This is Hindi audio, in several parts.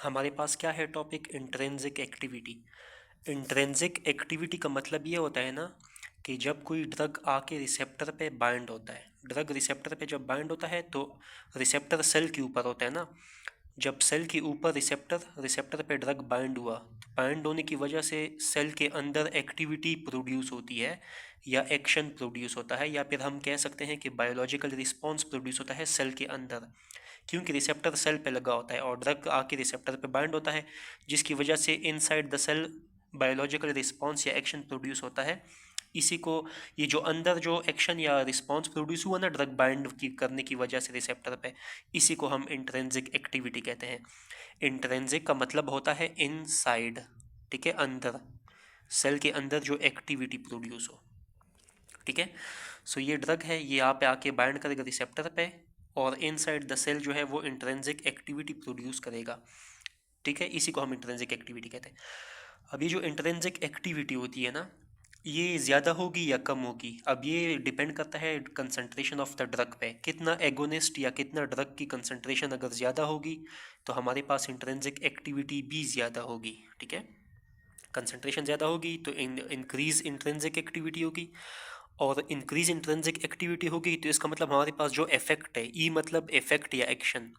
हमारे पास क्या है topic intrinsic activity. Intrinsic activity का मतलब ये होता है ना कि जब कोई ड्रग आके रिसेप्टर पे बाइंड होता है, ड्रग रिसेप्टर पे जब बाइंड होता है तो रिसेप्टर सेल के ऊपर होता है ना। जब सेल के ऊपर रिसेप्टर पे ड्रग बाइंड हुआ, बाइंड होने की वजह से सेल के अंदर एक्टिविटी प्रोड्यूस होती है या एक्शन प्रोड्यूस होता है, या फिर हम कह सकते हैं कि बायोलॉजिकल रिस्पॉन्स प्रोड्यूस होता है सेल के अंदर, क्योंकि रिसेप्टर सेल पे लगा होता है और ड्रग आके रिसेप्टर पे बाइंड होता है, जिसकी वजह से inside the cell biological response या एक्शन प्रोड्यूस होता है। इसी को, ये जो अंदर जो एक्शन या रिस्पॉन्स प्रोड्यूस हुआ ना ड्रग बाइंड की करने की वजह से रिसेप्टर पे, इसी को हम इंट्रिंसिक एक्टिविटी कहते हैं। इंट्रिंसिक का मतलब होता है इनसाइड, ठीक है, अंदर, सेल के अंदर जो एक्टिविटी प्रोड्यूस हो, ठीक है। सो ये ड्रग है, ये यहाँ पे आके बाइंड करेगा रिसेप्टर पे और इनसाइड द सेल जो है वो इंट्रिंसिक एक्टिविटी प्रोड्यूस करेगा, ठीक है। इसी को हम इंट्रिंसिक एक्टिविटी कहते हैं। अब ये जो इंट्रिंसिक एक्टिविटी होती है ना, ये ज़्यादा होगी या कम होगी, अब ये डिपेंड करता है कंसंट्रेशन ऑफ द ड्रग पे। कितना एगोनिस्ट या कितना ड्रग की कंसंट्रेशन अगर ज़्यादा होगी तो हमारे पास इंट्रिंसिक एक्टिविटी भी ज़्यादा होगी, ठीक है। कंसंट्रेशन ज़्यादा होगी तो इंक्रीज इंट्रिंसिक एक्टिविटी होगी, और इंक्रीज इंट्रिंसिक एक्टिविटी होगी तो इसका मतलब हमारे पास जो इफेक्ट है, ई मतलब इफेक्ट या एक्शन,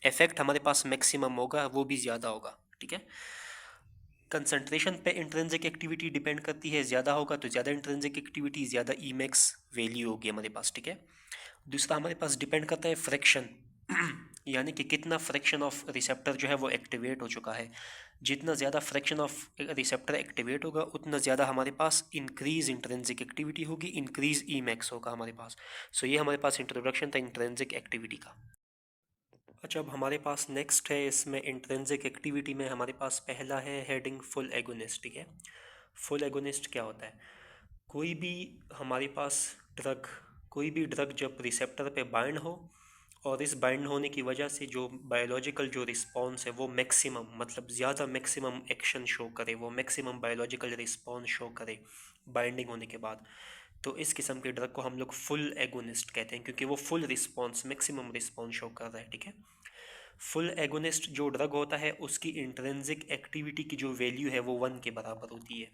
इफेक्ट हमारे पास मैक्सिमम होगा, वो भी ज़्यादा होगा, ठीक है। कंसंट्रेशन पे इंट्रिंसिक एक्टिविटी डिपेंड करती है, ज़्यादा होगा तो ज़्यादा इंट्रिंसिक एक्टिविटी, ज़्यादा ई मैक्स वैल्यू होगी हमारे पास, ठीक है। दूसरा हमारे पास डिपेंड करता है फ्रैक्शन यानी कि कितना फ्रैक्शन ऑफ रिसेप्टर जो है वो एक्टिवेट हो चुका है। जितना ज़्यादा फ्रैक्शन ऑफ रिसेप्टर एक्टिवेट होगा उतना ज़्यादा हमारे पास इंक्रीज इंट्रिंसिक एक्टिविटी होगी, इंक्रीज ई मैक्स होगा हमारे पास। सो ये हमारे पास इंट्रोडक्शन था इंट्रिंसिक एक्टिविटी का। अच्छा, अब हमारे पास नेक्स्ट है, इसमें इंट्रिंसिक एक्टिविटी में हमारे पास पहला है हेडिंग फुल एगोनिस्ट, ठीक है। फुल एगोनिस्ट क्या होता है? कोई भी हमारे पास ड्रग कोई भी ड्रग जब रिसेप्टर पे बाइंड हो और इस बाइंड होने की वजह से जो बायोलॉजिकल जो रिस्पॉन्स है वो मैक्सिमम, मतलब ज़्यादा मैक्सिमम एक्शन शो करे, वो मैक्सिमम बायोलॉजिकल रिस्पॉन्स शो करे बाइंडिंग होने के बाद, तो इस किस्म के ड्रग को हम लोग फुल एगोनिस्ट कहते हैं, क्योंकि वो full response, maximum response show कर रहा है, ठीक है। फुल एगोनिस्ट जो ड्रग होता है उसकी इंट्रिंसिक एक्टिविटी की जो वैल्यू है वो 1 के बराबर होती है।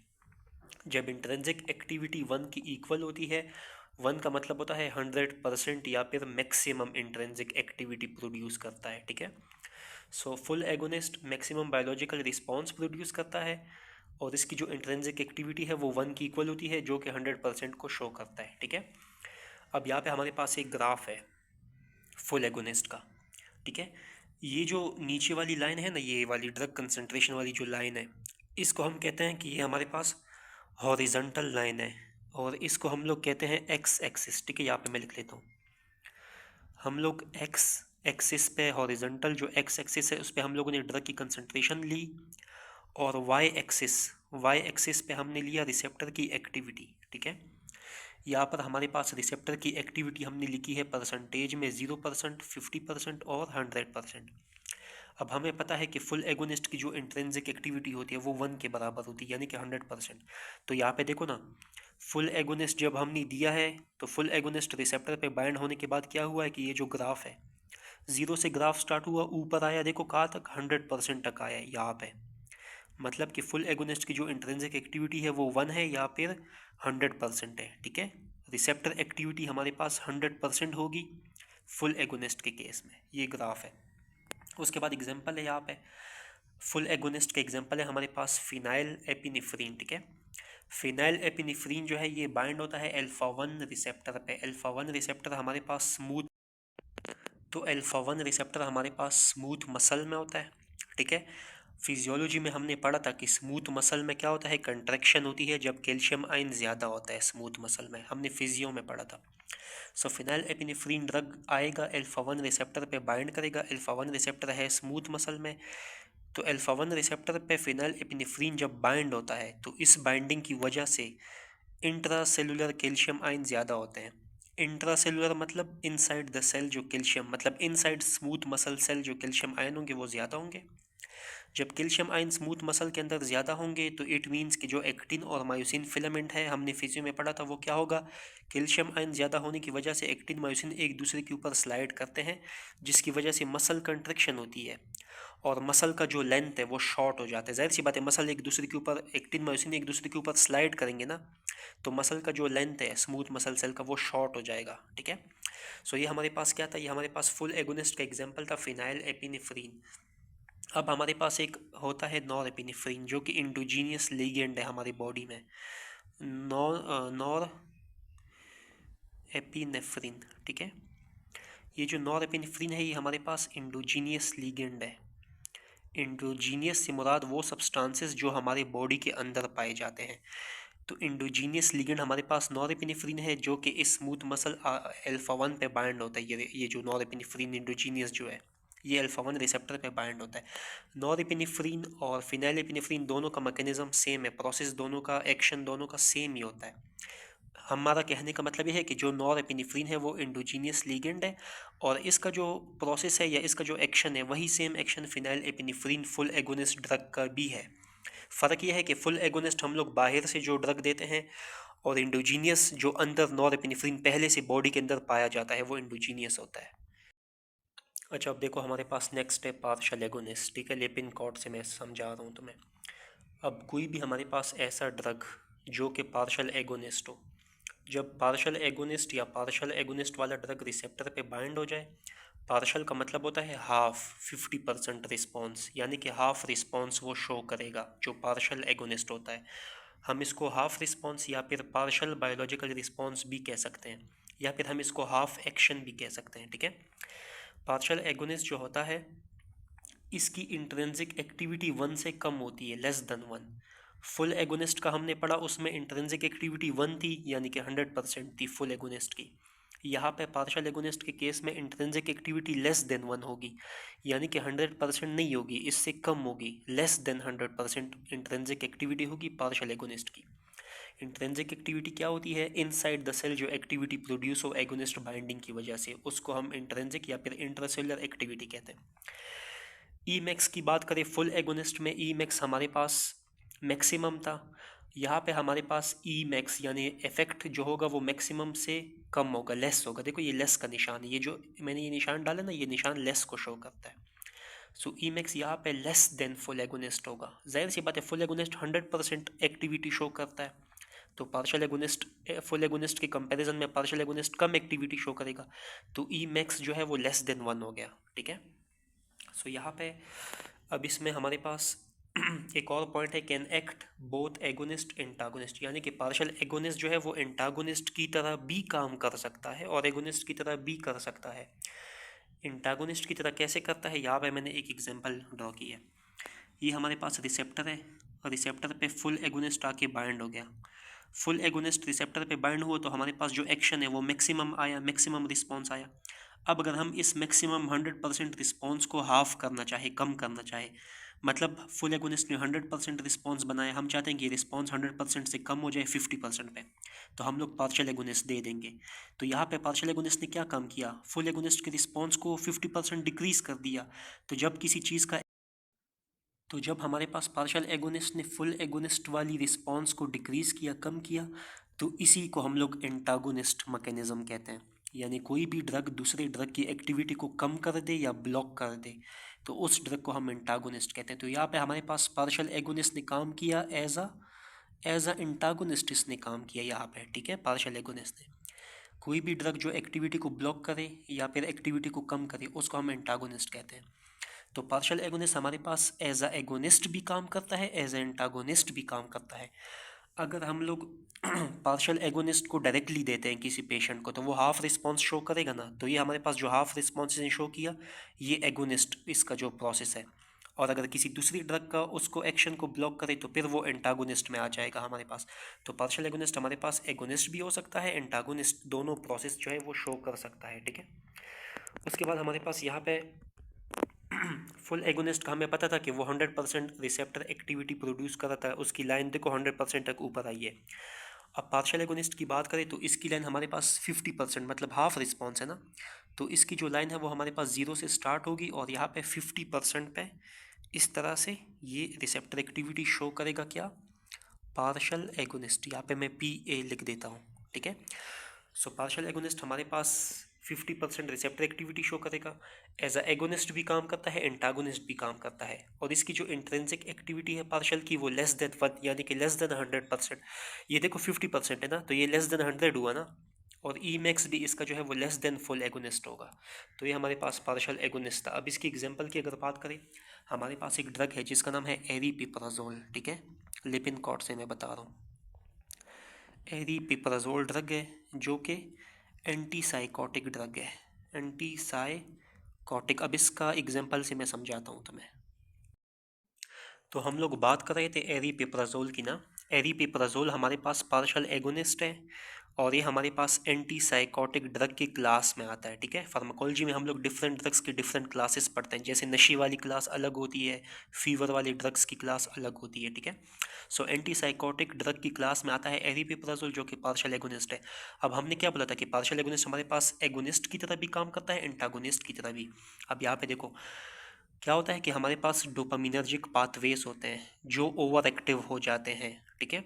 जब इंट्रिंसिक एक्टिविटी 1 की इक्वल होती है, 1 का मतलब होता है 100% या फिर मैक्सिमम इंट्रिंसिक एक्टिविटी प्रोड्यूस करता है, ठीक है। So full agonist maximum biological response produce करता है और इसकी जो इंट्रिंसिक एक्टिविटी है वो 1 की इक्वल होती है, जो कि 100% को शो करता है, ठीक है। अब यहाँ पे हमारे पास एक ग्राफ है फुल एगोनिस्ट का, ठीक है। ये जो नीचे वाली लाइन है ना, ये वाली ड्रग कंसंट्रेशन वाली जो लाइन है, इसको हम कहते हैं कि ये हमारे पास हॉरिजॉन्टल लाइन है, और इसको हम लोग कहते हैं एक्स एक्सिस, ठीक है। यहाँ पे मैं लिख लेता हूँ, हम लोग एक्स एक्सिस पे, हॉरिजॉन्टल जो एक्स एक्सिस है उस पे हम लोगों ने ड्रग की कंसंट्रेशन ली, और वाई एक्सिस पे हमने लिया रिसेप्टर की एक्टिविटी, ठीक है। यहाँ पर हमारे पास रिसेप्टर की एक्टिविटी हमने लिखी है परसेंटेज में, 0%, 50% और 100%। अब हमें पता है कि फुल एगोनिस्ट की जो इंट्रिंसिक एक्टिविटी होती है वो 1 के बराबर होती है, यानी कि 100%। तो यहाँ पे देखो ना, फुल एगोनिस्ट जब हमने दिया है तो फुल एगोनिस्ट रिसेप्टर पे बाइंड होने के बाद क्या हुआ है कि ये जो ग्राफ है, 0 से ग्राफ स्टार्ट हुआ, ऊपर आया, देखो कहाँ तक, 100% तक आया है यहाँ पे। मतलब कि फुल एगोनिस्ट की जो इंट्रिंसिक एक्टिविटी है वो 1 है या फिर 100% है, ठीक है। रिसेप्टर एक्टिविटी हमारे पास 100% होगी फुल एगोनिस्ट के केस में, ये ग्राफ है। उसके बाद एग्जांपल है यहाँ पे, फुल एगोनिस्ट का एग्जांपल है हमारे पास फिनाइल एपिनेफ्रीन, ठीक है। फिनाइल एपिनेफ्रीन जो है ये बाइंड होता है अल्फा 1 रिसेप्टर पे। अल्फा 1 रिसेप्टर हमारे पास स्मूथ, तो अल्फा 1 रिसेप्टर हमारे पास स्मूथ मसल में होता है, ठीक है। फिजियोलॉजी में हमने पढ़ा था कि स्मूथ मसल में क्या होता है, कंट्रैक्शन होती है जब कैल्शियम आयन ज़्यादा होता है स्मूथ मसल में, हमने फिजियो में पढ़ा था। सो फिनाइल एपिनेफ्रीन ड्रग आएगा, अल्फा 1 रिसेप्टर पे बाइंड करेगा, अल्फा 1 रिसेप्टर है स्मूथ मसल में, तो अल्फा 1 रिसेप्टर पे फिनाइल एपिनेफ्रीन जब बाइंड होता है तो इस बाइंडिंग की वजह से इंट्रा सेलुलर कैल्शियम आयन ज़्यादा होते हैं। इंट्रा सेलुलर मतलब इनसाइड द सेल जो कैल्शियम, मतलब इनसाइड स्मूथ मसल सेल जो कैल्शियम आयन होंगे वो ज़्यादा होंगे। जब कैल्शियम आयन स्मूथ मसल के अंदर ज़्यादा होंगे तो इट मीन्स कि जो एक्टिन और मायोसिन फिलामेंट है, हमने फिजियो में पढ़ा था, वो क्या होगा, कैल्शियम आयन ज़्यादा होने की वजह से एक्टिन मायोसिन एक दूसरे के ऊपर स्लाइड करते हैं, जिसकी वजह से मसल कंट्रैक्शन होती है, और मसल का जो लेंथ है वो शॉर्ट हो जाता है। जाहिर सी बात है, मसल एक दूसरे के ऊपर, एक्टिन मायोसिन एक दूसरे के ऊपर स्लाइड करेंगे ना, तो मसल का जो लेंथ है स्मूथ मसल सेल का वो शॉर्ट हो जाएगा, ठीक है। सो ये हमारे पास क्या था, ये हमारे पास फुल एगोनिस्ट का एग्जांपल था फिनाइल एपिनेफ्रीन। अब हमारे पास एक होता है नॉर एपिनेफ्रीन, जो कि इंडोजीनियस लिगेंड है हमारी बॉडी में। नॉर एपिनेफ्रीन, ठीक है। ये जो नॉर एपिनेफ्रीन है, ये हमारे पास इंडोजीनियस लिगेंड है। इंडोजीनियस से मुराद वो सब्सटेंसेस जो हमारे बॉडी के अंदर पाए जाते हैं। तो इंडोजीनियस लिगेंड हमारे पास नॉरएपिनेफ्रिन है, जो कि इस स्मूथ मसल अल्फा 1 पे बाइंड होता है। ये जो नॉरएपिनेफ्रिन इंडोजीनियस जो है, ये अल्फा 1 रिसेप्टर पे बाइंड होता है। नॉरएपिनेफ्रिन और फिनाइलेपिनेफ्रिन दोनों का मैकेनिज्म सेम है, प्रोसेस दोनों का, एक्शन दोनों का सेम ही होता है। हमारा कहने का मतलब ये है कि जो नॉरएपिनेफ्रिन है वो इंडोजीनियस लिगेंड है, और इसका जो प्रोसेस है या इसका जो एक्शन है वही same action phenyl epinephrine full agonist drug का भी है। फ़र्क यह है कि फुल एगोनिस्ट हम लोग बाहर से जो ड्रग देते हैं, और इंडोजीनियस जो अंदर नॉरएपिनेफ्रिन पहले से बॉडी के अंदर पाया जाता है वो इंडोजीनियस होता है। अच्छा, अब देखो हमारे पास नेक्स्ट है पार्शल एगोनिस्ट, ठीक है। लेपिन कॉर्ड से मैं समझा रहा हूँ तुम्हें। अब कोई भी हमारे पास ऐसा ड्रग जो कि पार्शल एगोनिस्ट हो, जब पार्शल एगोनिस्ट या पार्शल एगोनिस्ट वाला ड्रग रिसेप्टर पे बाइंड हो जाए, पार्शल का मतलब होता है हाफ, 50% रिस्पॉन्स, यानी कि हाफ रिस्पॉन्स वो शो करेगा जो पार्शल एगोनिस्ट होता है। हम इसको हाफ रिस्पॉन्स या फिर पार्शल बायोलॉजिकल रिस्पॉन्स भी कह सकते हैं, या फिर हम इसको हाफ एक्शन भी कह सकते हैं, ठीक है। पार्शल एगोनिस्ट जो होता है, इसकी इंट्रिंसिक एक्टिविटी 1 से कम होती है, लेस देन 1। फुल एगोनिस्ट का हमने पढ़ा, उसमें इंट्रिंसिक एक्टिविटी 1 थी, यानी कि 100% थी फुल एगोनिस्ट की। यहाँ पे पार्शल एगोनिस्ट के केस में इंट्रिंसिक एक्टिविटी लेस देन 1 होगी, यानी कि 100% नहीं होगी, इससे कम होगी, लेस देन 100% इंट्रिंसिक एक्टिविटी होगी पार्शल एगोनिस्ट की। इंट्रिंसिक एक्टिविटी क्या होती है, इनसाइड द सेल जो एक्टिविटी प्रोड्यूस हो एगोनिस्ट बाइंडिंग की वजह से, उसको हम इंट्रिंसिक या फिर इंट्रासेलुलर एक्टिविटी कहते हैं। ई मैक्स की बात करें फुल एगोनिस्ट में, ई मैक्स हमारे पास मैक्सिमम था। यहाँ पे हमारे पास ई मैक्स यानी इफेक्ट जो होगा वो मैक्सिमम से कम होगा, लेस होगा। देखो ये लेस का निशान है, ये जो मैंने ये निशान डाला ना, ये निशान लेस को शो करता है। सो ई मैक्स यहाँ पे लेस देन फुल एगोनिस्ट होगा। जाहिर सी बात है, फुल एगोनिस्ट 100% एक्टिविटी शो करता है, तो पार्शियल एगोनिस्ट फुल एगोनिस्ट के कंपैरिजन में पार्शियल एगोनिस्ट कम एक्टिविटी शो करेगा, तो ई मैक्स जो है वो लेस देन 1 हो गया, ठीक है। सो यहाँ पे अब इसमें हमारे पास एक और पॉइंट है, can act both agonist antagonist, यानी कि पार्शियल एगोनिस्ट जो है वो एंटागोनिस्ट की तरह भी काम कर सकता है और एगोनिस्ट की तरह भी कर सकता है। एंटागोनिस्ट की तरह कैसे करता है, यहाँ पे मैंने एक एग्जांपल ड्रॉ की है। ये हमारे पास रिसेप्टर है, और रिसेप्टर पे फुल एगोनिस्ट आके बाइंड हो गया। फुल एगोनिस्ट रिसेप्टर पे बाइंड हुआ तो हमारे पास जो एक्शन है वो मैक्सिमम आया, मैक्सिमम रिस्पॉन्स आया। अब अगर हम इस मैक्सिमम 100% रिस्पॉन्स को हाफ करना चाहे, कम करना चाहे, मतलब फुल एगोनिस्ट ने 100% रिस्पॉन्स बनाया, हम चाहते हैं कि रिस्पॉन्स 100% से कम हो जाए 50% पे, तो हम लोग पार्शियल एगोनिस्ट दे देंगे। तो यहाँ पे पार्शियल एगोनिस्ट ने क्या काम किया, फुल एगोनिस्ट के रिस्पॉन्स को 50% डिक्रीज कर दिया। तो जब किसी चीज़ का तो जब हमारे पास पार्शियल एगोनिस्ट ने फुल एगोनिस्ट वाली रिस्पॉन्स को डिक्रीज किया, कम किया, तो इसी को हम लोग एंटागोनिस्ट मैकेनिज्म कहते हैं। यानी कोई भी ड्रग दूसरे ड्रग की एक्टिविटी को कम कर दे या ब्लॉक कर दे, तो उस ड्रग को हम एंटागोनिस्ट कहते हैं। तो यहाँ पे हमारे पास पार्शियल एगोनिस्ट ने काम किया, एज अ एंटागोनिस्ट इसने काम किया यहाँ पे, ठीक है। पार्शियल एगोनिस्ट ने कोई भी ड्रग जो एक्टिविटी को ब्लॉक करे या फिर एक्टिविटी को कम करे, उसको हम एंटागोनिस्ट कहते हैं। तो पार्शियल एगोनिस्ट हमारे पास एज अ एगोनिस्ट भी काम करता है, एज अ एंटागोनिस्ट भी काम करता है। अगर हम लोग पार्शियल एगोनिस्ट को डायरेक्टली देते हैं किसी पेशेंट को, तो वो हाफ रिस्पॉन्स शो करेगा ना, तो ये हमारे पास जो हाफ रिस्पॉन्स ने शो किया, ये एगोनिस्ट इसका जो प्रोसेस है। और अगर किसी दूसरी ड्रग का उसको एक्शन को ब्लॉक करे, तो फिर वो एंटागोनिस्ट में आ जाएगा हमारे पास। तो पार्शियल एगोनिस्ट हमारे पास एगोनिस्ट भी हो सकता है, एंटागोनिस्ट, दोनों प्रोसेस जो है वो शो कर सकता है, ठीक है। उसके बाद हमारे पास यहाँ पे फुल एगोनिस्ट का हमें पता था कि वो 100% रिसेप्टर एक्टिविटी प्रोड्यूस कराता है, उसकी लाइन देखो 100% तक ऊपर आई है। अब पार्शियल एगोनिस्ट की बात करें तो इसकी लाइन हमारे पास 50%, मतलब हाफ रिस्पॉन्स है ना, तो इसकी जो लाइन है वो हमारे पास 0 से स्टार्ट होगी, और यहाँ पे 50% पे इस तरह से ये रिसेप्टर एक्टिविटी शो करेगा, क्या, पार्शियल एगोनिस्ट। यहाँ पे मैं पी ए लिख देता हूँ, ठीक है। सो पार्शियल एगोनिस्ट हमारे पास 50% रिसेप्टर एक्टिविटी शो करेगा। एज अ एगोनिस्ट भी काम करता है, एंटागोनिस्ट भी काम करता है। और इसकी जो इंट्रिंसिक एक्टिविटी है पार्शियल की वो लेस देन 1 यानी कि लेस देन 100%। ये देखो 50% है ना, तो ये लेस देन 100 हुआ ना। और ई मैक्स भी इसका जो है वो लेस देन फुल एगोनिस्ट होगा। तो ये हमारे पास पार्शियल एगोनिस्ट था। अब इसकी एग्जांपल की अगर बात करें, हमारे पास एक ड्रग है जिसका नाम है एरीपिप्राजोल, ठीक है, लिपिनकॉर्ड से मैं बता रहा हूँ। एरीपिप्राजोल ड्रग है जो कि एंटी साइकोटिक ड्रग है, एंटी साइकोटिक। अब इसका एग्जांपल से मैं समझाता हूँ तुम्हें। तो हम लोग बात कर रहे थे एरीपिप्राजोल की ना। एरीपिप्राजोल हमारे पास पार्शियल एगोनिस्ट है और ये हमारे पास एंटी साइकोटिक ड्रग की क्लास में आता है, ठीक है। फार्माकोलॉजी में हम लोग डिफरेंट ड्रग्स की डिफरेंट क्लासेस पढ़ते हैं, जैसे नशे वाली क्लास अलग होती है, फीवर वाली ड्रग्स की क्लास अलग होती है, ठीक है। सो एंटी साइकोटिक ड्रग की क्लास में आता है एरीपिप्राजोल जो कि पार्शियल एगोनिस्ट है। अब हमने क्या बोला था कि पार्शियल एगोनिस्ट हमारे पास एगोनिस्ट की तरह भी काम करता है, एंटागोनिस्ट की तरह भी। अब यहाँ पे देखो क्या होता है कि हमारे पास डोपामिनर्जिक पाथवेज होते हैं जो ओवर एक्टिव हो जाते हैं, ठीक है।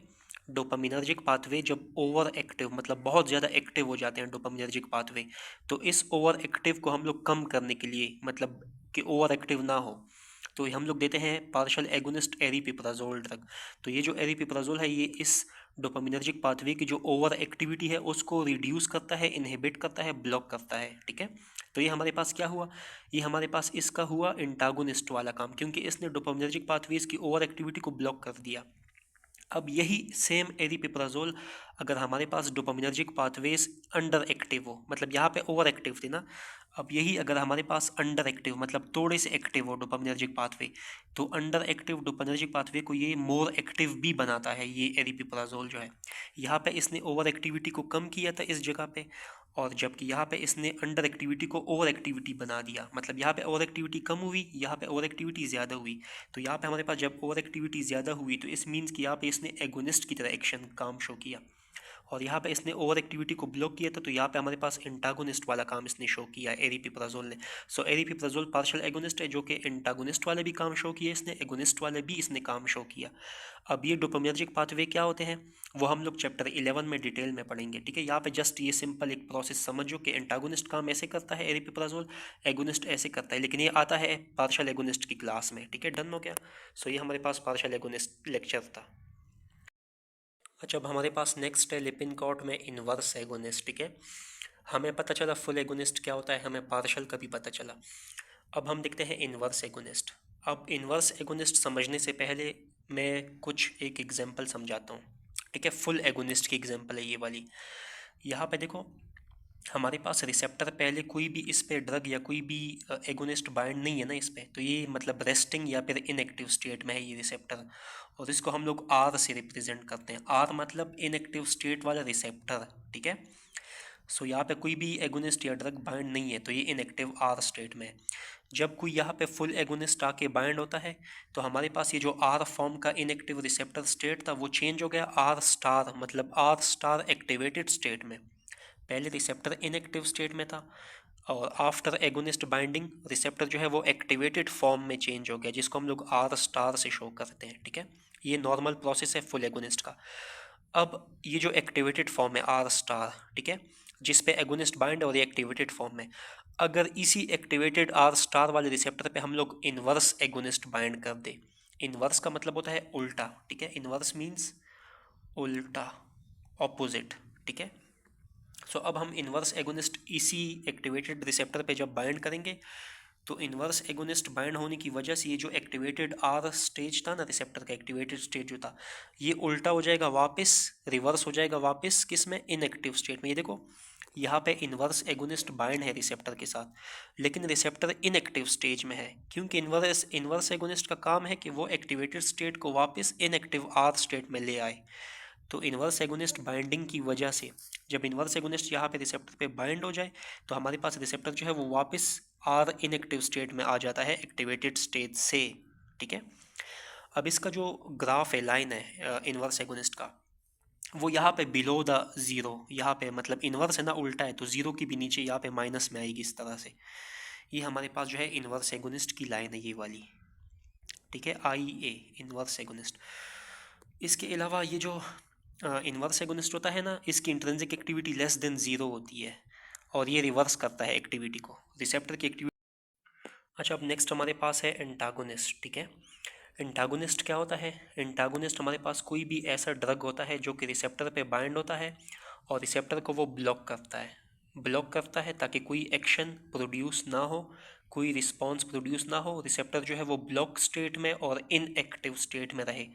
डोपामिनर्जिक पाथवे जब ओवर एक्टिव मतलब बहुत ज़्यादा एक्टिव हो जाते हैं डोपामिनर्जिक पाथवे, तो इस ओवर एक्टिव को हम लोग कम करने के लिए, मतलब कि ओवर एक्टिव ना हो, तो हम लोग देते हैं पार्शियल एगोनिस्ट एरीपिप्राजोल ड्रग। तो ये जो एरीपिप्राजोल है ये इस डोपामिनर्जिक पाथवे की जो ओवर एक्टिविटी है उसको रिड्यूस करता है, इनहिबिट करता है, ब्लॉक करता है, ठीक है। तो ये हमारे पास क्या हुआ, ये हमारे पास इसका हुआ इंटागोनिस्ट वाला काम, क्योंकि इसने डोपामिनर्जिक पाथवेज की ओवर एक्टिविटी को ब्लॉक कर दिया। अब यही सेम एरीपिप्राजोल अगर हमारे पास डोपामिनर्जिक पाथवेज अंडर एक्टिव हो, मतलब यहाँ पे ओवर एक्टिव थी ना, अब यही अगर हमारे पास अंडर एक्टिव मतलब थोड़े से एक्टिव हो डोपामिनर्जिक पाथवे, तो अंडर एक्टिव डोपामिनर्जिक पाथवे को ये मोर एक्टिव भी बनाता है ये एरीपिप्राजोल जो है। यहाँ पे इसने ओवर एक्टिविटी को कम किया था इस जगह पे, और जबकि यहाँ पे इसने अंडर एक्टिविटी को ओवर एक्टिविटी बना दिया, मतलब यहाँ पे ओवर एक्टिविटी कम हुई, यहाँ पे ओवर एक्टिविटी ज़्यादा हुई। तो यहाँ पे हमारे पास जब ओवर एक्टिविटी ज़्यादा हुई तो इस मीन्स कि यहाँ पे इसने एगोनिस्ट की तरह एक्शन काम शो किया, और यहाँ पे इसने ओवर एक्टिविटी को ब्लॉक किया था, तो यहाँ पे हमारे पास एंटागोनिस्ट वाला काम इसने शो किया एरीपिप्राजोल ने। सो एरीपिप्राजोल पार्शियल एगोनिस्ट है जो कि एंटागोनिस्ट वाले भी काम शो किया इसने, एगोनिस्ट वाले भी इसने काम शो किया। अब ये डोपामिनर्जिक पाथवे क्या होते हैं वो हम लोग चैप्टर 11 में डिटेल में पढ़ेंगे, ठीक है। यहाँ पे जस्ट ये सिंपल एक प्रोसेस समझो कि एंटागोनिस्ट काम ऐसे करता है एरीपिप्राजोल, एगोनिस्ट ऐसे करता है, लेकिन ये आता है पार्शियल एगोनिस्ट की क्लास में, ठीक है। डन हो गया। सो ये हमारे पास पार्शियल एगोनिस्ट लेक्चर था। अच्छा, अब हमारे पास नेक्स्ट है लिपिनकॉर्ट में इनवर्स एगोनिस्ट, ठीक है। हमें पता चला फुल एगोनिस्ट क्या होता है, हमें पार्शियल का भी पता चला। अब हम देखते हैं इनवर्स एगोनिस्ट। अब इनवर्स एगोनिस्ट समझने से पहले मैं कुछ एक एग्जांपल समझाता हूँ, ठीक है। फुल एगोनिस्ट की एग्जांपल है ये वाली। यहाँ पे देखो हमारे पास रिसेप्टर पहले कोई भी इस पे ड्रग या कोई भी एगोनिस्ट बाइंड नहीं है ना इस पे, तो ये मतलब रेस्टिंग या फिर इनएक्टिव स्टेट में है ये रिसेप्टर, और इसको हम लोग आर से रिप्रेजेंट करते हैं। आर मतलब इनएक्टिव स्टेट वाला रिसेप्टर, ठीक है। सो यहाँ पे कोई भी एगोनिस्ट या ड्रग बाइंड नहीं है, तो ये इनएक्टिव आर स्टेट में है। जब कोई यहाँ पे फुल एगोनिस्ट आके बाइंड होता है तो हमारे पास ये जो आर फॉर्म का इनएक्टिव रिसेप्टर स्टेट था वो चेंज हो गया आर स्टार, मतलब आर स्टार एक्टिवेटेड स्टेट में। पहले रिसेप्टर इनएक्टिव स्टेट में था और आफ्टर एगोनिस्ट बाइंडिंग रिसेप्टर जो है वो एक्टिवेटेड फॉर्म में चेंज हो गया, जिसको हम लोग आर स्टार से शो करते हैं, ठीक है। ये नॉर्मल प्रोसेस है फुल एगोनिस्ट का। अब ये जो एक्टिवेटेड फॉर्म है आर स्टार, ठीक है, जिस पे एगोनिस्ट बाइंड और ये एक्टिवेटेड फॉर्म में, अगर इसी एक्टिवेटेड आर स्टार वाले रिसेप्टर पे हम लोग इनवर्स एगोनिस्ट बाइंड कर दे, इनवर्स का मतलब होता है उल्टा, ठीक है। इनवर्स मीन्स उल्टा, ऑपोजिट, ठीक है। सो अब हम इनवर्स एगोनिस्ट इसी एक्टिवेटेड रिसेप्टर पे जब बाइंड करेंगे तो इनवर्स एगोनिस्ट बाइंड होने की वजह से ये जो एक्टिवेटेड आर स्टेज था ना रिसेप्टर का, एक्टिवेटेड स्टेज जो था, ये उल्टा हो जाएगा वापस, रिवर्स हो जाएगा वापस किस में, इनएक्टिव स्टेट में। ये देखो यहाँ पे इनवर्स एगोनिस्ट बाइंड है रिसेप्टर के साथ, लेकिन रिसेप्टर इनएक्टिव स्टेज में है, क्योंकि इनवर्स एगोनिस्ट का काम है कि वो एक्टिवेटेड स्टेट को वापस इनएक्टिव आर स्टेट में ले आए। तो इनवर्स एगोनिस्ट बाइंडिंग की वजह से जब इनवर्स एगोनिस्ट यहाँ पे रिसेप्टर पे बाइंड हो जाए तो हमारे पास रिसेप्टर जो है वो वापस आर इनएक्टिव स्टेट में आ जाता है एक्टिवेटेड स्टेट से, ठीक है। अब इसका जो ग्राफ है, लाइन है इनवर्स एगोनिस्ट का, वो यहाँ पे बिलो द ज़ीरो, यहाँ पे मतलब इनवर्स है ना उल्टा है, तो ज़ीरो की भी नीचे यहाँ पे माइनस में आएगी इस तरह से। ये हमारे पास जो है इनवर्स एगोनिस्ट की लाइन है ये वाली, ठीक है, आई ए इनवर्स एगोनिस्ट। इसके अलावा ये जो इनवर्स एगोनिस्ट होता है ना, इसकी intrinsic activity less than zero होती है, और ये रिवर्स करता है एक्टिविटी को, रिसेप्टर की एक्टिविटी। अच्छा, अब नेक्स्ट हमारे पास है एंटागोनिस्ट। ठीक है, एंटागोनिस्ट क्या होता है? एंटागोनिस्ट हमारे पास कोई भी ऐसा ड्रग होता है जो कि रिसेप्टर पे बाइंड होता है और रिसेप्टर को वो ब्लॉक करता है। ब्लॉक करता है ताकि कोई एक्शन प्रोड्यूस ना हो, कोई रिस्पॉन्स प्रोड्यूस ना हो, रिसेप्टर जो है वो ब्लॉक स्टेट में और इनएक्टिव स्टेट में रहे।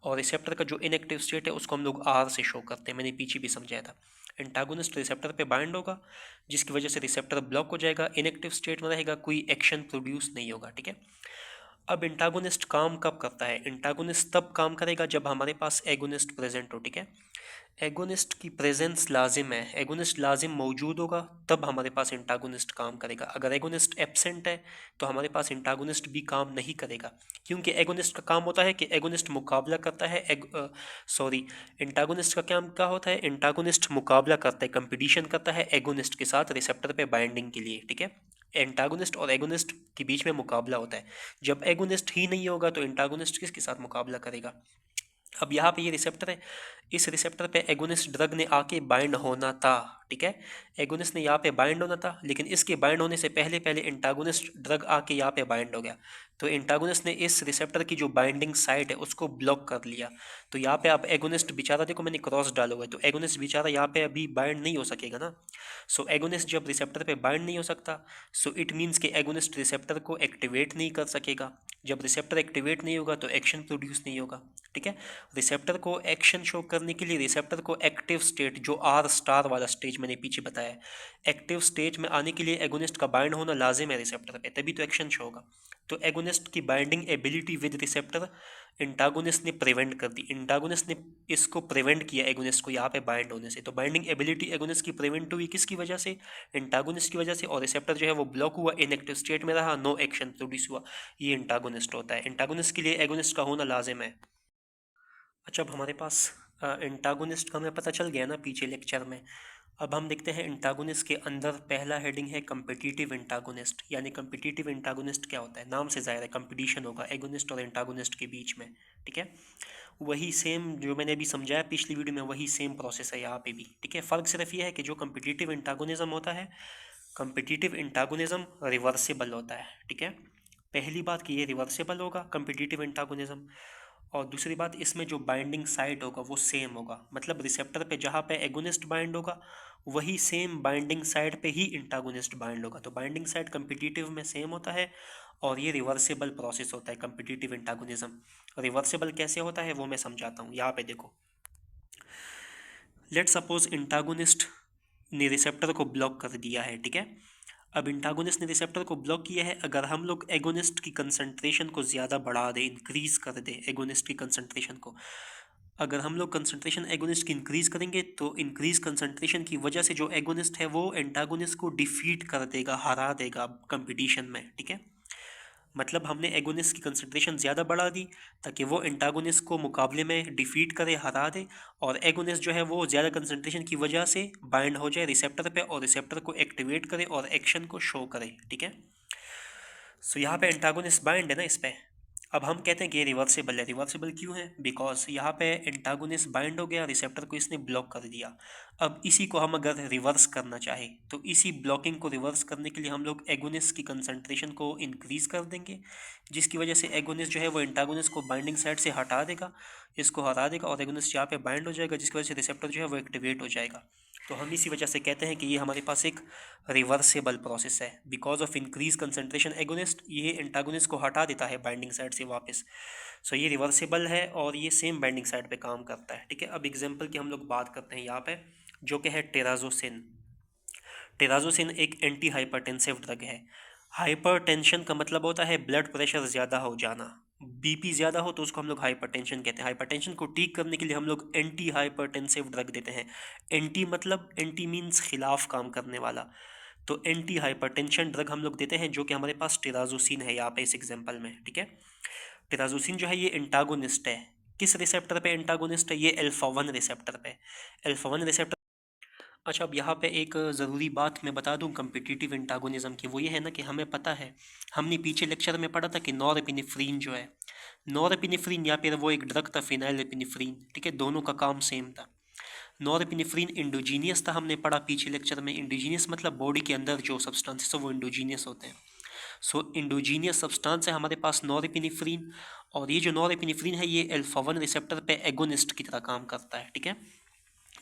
और रिसेप्टर का जो इनएक्टिव स्टेट है उसको हम लोग आर से शो करते हैं, मैंने पीछे भी समझाया था। एंटागोनिस्ट रिसेप्टर पे बाइंड होगा जिसकी वजह से रिसेप्टर ब्लॉक हो जाएगा, इनएक्टिव स्टेट में रहेगा, कोई एक्शन प्रोड्यूस नहीं होगा। ठीक है, अब एंटागोनिस्ट काम कब करता है? एंटागोनिस्ट तब काम करेगा जब हमारे पास एगोनिस्ट प्रेजेंट हो। ठीक है, एगोनिस्ट की प्रेजेंस लाजिम है, एगोनिस्ट लाजिम मौजूद होगा तब हमारे पास एंटागोनिस्ट काम करेगा। अगर एगोनिस्ट एब्सेंट है तो हमारे पास एंटागोनिस्ट भी काम नहीं करेगा, क्योंकि एगोनिस्ट का काम होता है कि एगोनिस्ट मुकाबला करता है, एंटागोनिस्ट का काम क्या होता है? एंटागोनिस्ट मुकाबला करता है, कंपटीशन करता है एगोनिस्ट के साथ रिसेप्टर पे बाइंडिंग के लिए। ठीक है, एंटागोनिस्ट और एगोनिस्ट के बीच में मुकाबला होता है। जब एगोनिस्ट ही नहीं होगा तो एंटागोनिस्ट किसके साथ मुकाबला करेगा? अब यहाँ पे ये रिसेप्टर है, इस रिसेप्टर पे एगोनिस्ट ड्रग ने आके बाइंड होना था। ठीक है, एगोनिस्ट ने यहाँ पे बाइंड होना था, लेकिन इसके बाइंड होने से पहले पहले एंटागोनिस्ट ड्रग आके यहाँ पे बाइंड हो गया। तो एंटागोनिस्ट ने इस रिसेप्टर की जो बाइंडिंग साइट है उसको ब्लॉक कर लिया। तो यहाँ पे आप एगोनिस्ट बेचारा, देखो मैंने क्रॉस डाला हुआ है, तो एगोनिस्ट बेचारा यहाँ पे अभी बाइंड नहीं हो सकेगा ना। सो एगोनिस्ट जब रिसेप्टर पे बाइंड नहीं हो सकता, सो इट मीन्स कि एगोनिस्ट रिसेप्टर को एक्टिवेट नहीं कर सकेगा। जब रिसेप्टर एक्टिवेट नहीं होगा तो एक्शन प्रोड्यूस नहीं होगा। ठीक है, रिसेप्टर को एक्शन शो करने के लिए रिसेप्टर को एक्टिव स्टेट, जो आर स्टार वाला स्टेज मैंने पीछे बताया, एक्टिव स्टेज में आने के लिए एगोनिस्ट का बाइंड होना लाजिम है रिसेप्टर पे, तभी तो एक्शन शो होगा। तो एगोनिस्ट की binding ability with receptor antagonist ने प्रिवेंट कर दी, एंटागोनिस्ट ने इसको प्रिवेंट किया एगोनिस्ट को यहाँ पे बाइंड होने से। तो बाइंडिंग एबिलिटी एगोनिस्ट की प्रिवेंट हुई किसकी वजह से? एंटागोनिस्ट की वजह से, और रिसेप्टर जो है वो ब्लॉक हुआ, इनएक्टिव स्टेट में रहा, नो एक्शन प्रोड्यूस हुआ। ये एंटागोनिस्ट होता है, एंटागोनिस्ट के लिए एगोनिस्ट का होना लाजिम है। अच्छा, अब हमारे पास एंटागोनिस्ट का हमें पता चल गया ना पीछे लेक्चर में। अब हम देखते हैं एंटागोनिस्ट के अंदर पहला हेडिंग है कम्पिटिटिव एंटागोनिस्ट। यानी कम्पिटिटिव एंटागोनिस्ट क्या होता है? नाम से ज़ाहिर है कंपटीशन होगा एगोनिस्ट और एंटागोनिस्ट के बीच में। ठीक है, वही सेम जो मैंने अभी समझाया पिछली वीडियो में, वही सेम प्रोसेस है यहाँ पे भी। ठीक है, फ़र्क सिर्फ ये है कि जो कम्पिटिटिव एंटागोनिज्म होता है, कम्पिटिटिव एंटागोनिज्म रिवर्सिबल होता है। ठीक है, पहली बात कि ये रिवर्सिबल होगा कम्पिटिटिव एंटागोनिज्म, और दूसरी बात इसमें जो बाइंडिंग साइट होगा वो सेम होगा। मतलब रिसेप्टर पे जहाँ पे एगोनिस्ट बाइंड होगा वही सेम बाइंडिंग साइट पे ही इंटागोनिस्ट बाइंड होगा। तो बाइंडिंग साइट कम्पिटिटिव में सेम होता है और ये रिवर्सिबल प्रोसेस होता है कम्पिटिटिव एंटागोनिज्म। रिवर्सिबल कैसे होता है वो मैं समझाता हूँ, यहाँ पे देखो। लेट सपोज इंटागोनिस्ट ने रिसेप्टर को ब्लॉक कर दिया है। ठीक है, अब इंटागोनिस्ट ने रिसेप्टर को ब्लॉक किया है। अगर हम लोग एगोनिस्ट की कंसंट्रेशन को ज़्यादा बढ़ा दें, इंक्रीज़ कर दें एगोनिस्ट की कंसंट्रेशन को, अगर हम लोग कंसंट्रेशन एगोनिस्ट की इंक्रीज़ करेंगे तो इंक्रीज कंसंट्रेशन की वजह से जो एगोनिस्ट है वो एंटागोनिस्ट को डिफीट कर देगा, हरा देगा कंपटीशन में। ठीक है, मतलब हमने एगोनिस्ट की कंसंट्रेशन ज़्यादा बढ़ा दी ताकि वो एंटागोनिस्ट को मुकाबले में डिफीट करे, हरा दे, और एगोनिस्ट जो है वो ज़्यादा कंसंट्रेशन की वजह से बाइंड हो जाए रिसेप्टर पे और रिसेप्टर को एक्टिवेट करे और एक्शन को शो करे। ठीक है, सो यहाँ पे एंटागोनिस्ट बाइंड है ना इस पे। अब हम कहते हैं कि ये रिवर्सिबल है। रिवर्सिबल क्यों है? बिकॉज यहाँ पे एंटागोनिस्ट बाइंड हो गया, रिसेप्टर को इसने ब्लॉक कर दिया। अब इसी को हम अगर रिवर्स करना चाहे तो इसी ब्लॉकिंग को रिवर्स करने के लिए हम लोग एगोनिस्ट की कंसंट्रेशन को इंक्रीज कर देंगे, जिसकी वजह से एगोनिस्ट जो है वो एंटागोनिस्ट को बाइंडिंग साइड से हटा देगा, इसको हरा देगा, और एगोनिस्ट यहाँ पे बाइंड हो जाएगा, जिसकी वजह से रिसेप्टर जो है वो एक्टिवेट हो जाएगा। तो हम इसी वजह से कहते हैं कि ये हमारे पास एक रिवर्सिबल प्रोसेस है। Because of increase concentration agonist, ये एंटागोनिस्ट को हटा देता है बाइंडिंग साइड से वापस। सो ये रिवर्सिबल है और ये सेम बाइंडिंग साइड पे काम करता है। ठीक है, अब एग्जांपल की हम लोग बात करते हैं यहाँ पे, जो कि है टेराजोसिन। टेराजोसिन एक एंटी हाइपरटेंसिव ड्रग है। हाइपरटेंशन का मतलब होता है ब्लड प्रेशर ज़्यादा हो जाना, बीपी ज़्यादा हो तो उसको हम लोग हाइपरटेंशन कहते हैं। हाइपरटेंशन को ठीक करने के लिए हम लोग एंटी हाइपरटेंसिव ड्रग देते हैं। एंटी मतलब एंटी मीन्स खिलाफ काम करने वाला, तो एंटी हाइपरटेंशन ड्रग हम लोग देते हैं, जो कि हमारे पास टेराजोसिन है यहाँ पे इस एग्जाम्पल में। ठीक है, टेराजोसिन जो है ये एंटागोनिस्ट है। किस रिसेप्टर पे एंटागोनिस्ट है? ये अल्फा 1 रिसेप्टर पे। Alpha 1 receptor. अच्छा, अब यहाँ पे एक ज़रूरी बात मैं बता दूँ कम्पिटिटिव एंटागोनिज्म की, वो ये है ना कि हमें पता है, हमने पीछे लेक्चर में पढ़ा था कि नॉरएपिनेफ्रिन जो है, नॉरएपिनेफ्रिन या फिर वो एक ड्रग था फिनाइल एपिनेफ्रिन। ठीक है, दोनों का काम सेम था। नॉरएपिनेफ्रिन इंडोजीनियस था, हमने पढ़ा पीछे लेक्चर में। इंडोजीनियस मतलब बॉडी के अंदर जो सब्सटेंसेस है वो इंडोजीनियस होते हैं। सो इंडोजीनियस सब्सटेंस है हमारे पास नॉरएपिनेफ्रिन, और ये जो नॉरएपिनेफ्रिन है ये अल्फा 1 रिसेप्टर पे एगोनिस्ट की तरह काम करता है, ठीक है।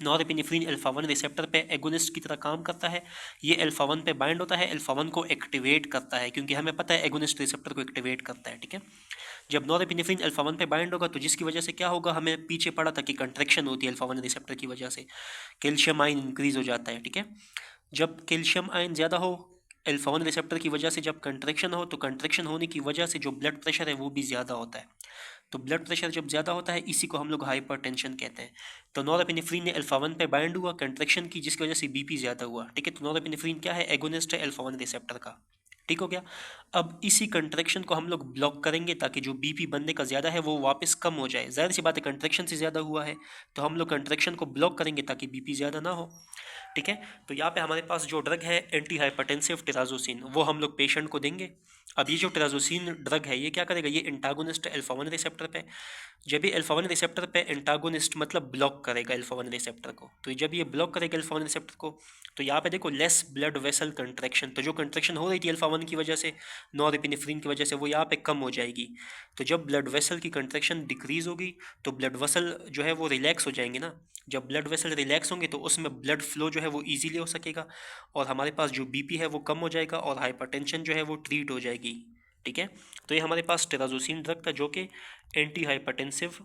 नॉरएपिनेफ्रिन अल्फा 1 रिसेप्टर पे एगोनिस्ट की तरह काम करता है। ये अल्फा 1 पे बाइंड होता है, अल्फा 1 को एक्टिवेट करता है, क्योंकि हमें पता है एगोनिस्ट रिसेप्टर को एक्टिवेट करता है, ठीक है। जब नॉरएपिनेफ्रिन अल्फा 1 पे बाइंड होगा तो जिसकी वजह से क्या होगा, हमें पीछे पढ़ा था कि कंट्रैक्शन होती है अल्फा 1 रिसेप्टर की वजह से, कैल्शियम आयन इंक्रीज हो जाता है, ठीक है। जब कैल्शियम आयन ज़्यादा हो अल्फा 1 रिसेप्टर की वजह से, जब कंट्रैक्शन हो, तो कंट्रैक्शन होने की वजह से जो ब्लड प्रेशर है वो भी ज़्यादा होता है। तो ब्लड प्रेशर जब ज़्यादा होता है इसी को हम लोग हाइपरटेंशन कहते हैं। तो नॉरएपिनेफ्रिन ने अल्फा 1 पे बाइंड हुआ कंट्रैक्शन की, जिसकी वजह से बीपी ज़्यादा हुआ, ठीक है। तो नॉरएपिनेफ्रिन क्या है, एगोनिस्ट है अल्फा 1 रिसेप्टर का, ठीक हो गया। अब इसी कंट्रैक्शन को हम लोग ब्लॉक करेंगे ताकि जो बीपी बनने का ज़्यादा है वो वापस कम हो जाए। जाहिर सी बात है कंट्रैक्शन से ज़्यादा हुआ है तो हम लोग कंट्रैक्शन को ब्लॉक करेंगे ताकि बीपी ज़्यादा ना हो, ठीक है। तो यहाँ पे हमारे पास जो ड्रग है एंटी हाइपरटेंसिव टिराजोसिन, वो हम लोग पेशेंट को देंगे। अब ये जो टिराजोसिन ड्रग है ये क्या करेगा, ये एंटागोनिस्ट अल्फा 1 रिसेप्टर पे। जब ये अल्फा 1 रिसेप्टर पे एंटागोनिस्ट मतलब ब्लॉक करेगा अल्फा 1 रिसेप्टर को, तो जब ये ब्लॉक करेगा अल्फा 1 रिसेप्टर को, तो यहाँ पे देखो लेस ब्लड वेसल कंट्रैक्शन, तो जो कंट्रैक्शन हो रही थी अल्फा 1 की वजह से, नॉरएपिनेफ्रिन की वजह से, वो यहाँ पे कम हो जाएगी। तो जब ब्लड वेसल की कंट्रैक्शन डिक्रीज होगी तो ब्लड वेसल जो है वो रिलैक्स हो जाएंगे ना। जब ब्लड वेसल रिलैक्स होंगे तो उसमें ब्लड फ्लो जो है वो इजीली हो सकेगा, और हमारे पास जो बीपी है वो कम हो जाएगा, और हाइपरटेंशन जो है वो ट्रीट हो जाएगी, ठीक है। तो ये हमारे पास टिराजोसिन ड्रग था जो कि एंटी हाइपरटेंसिव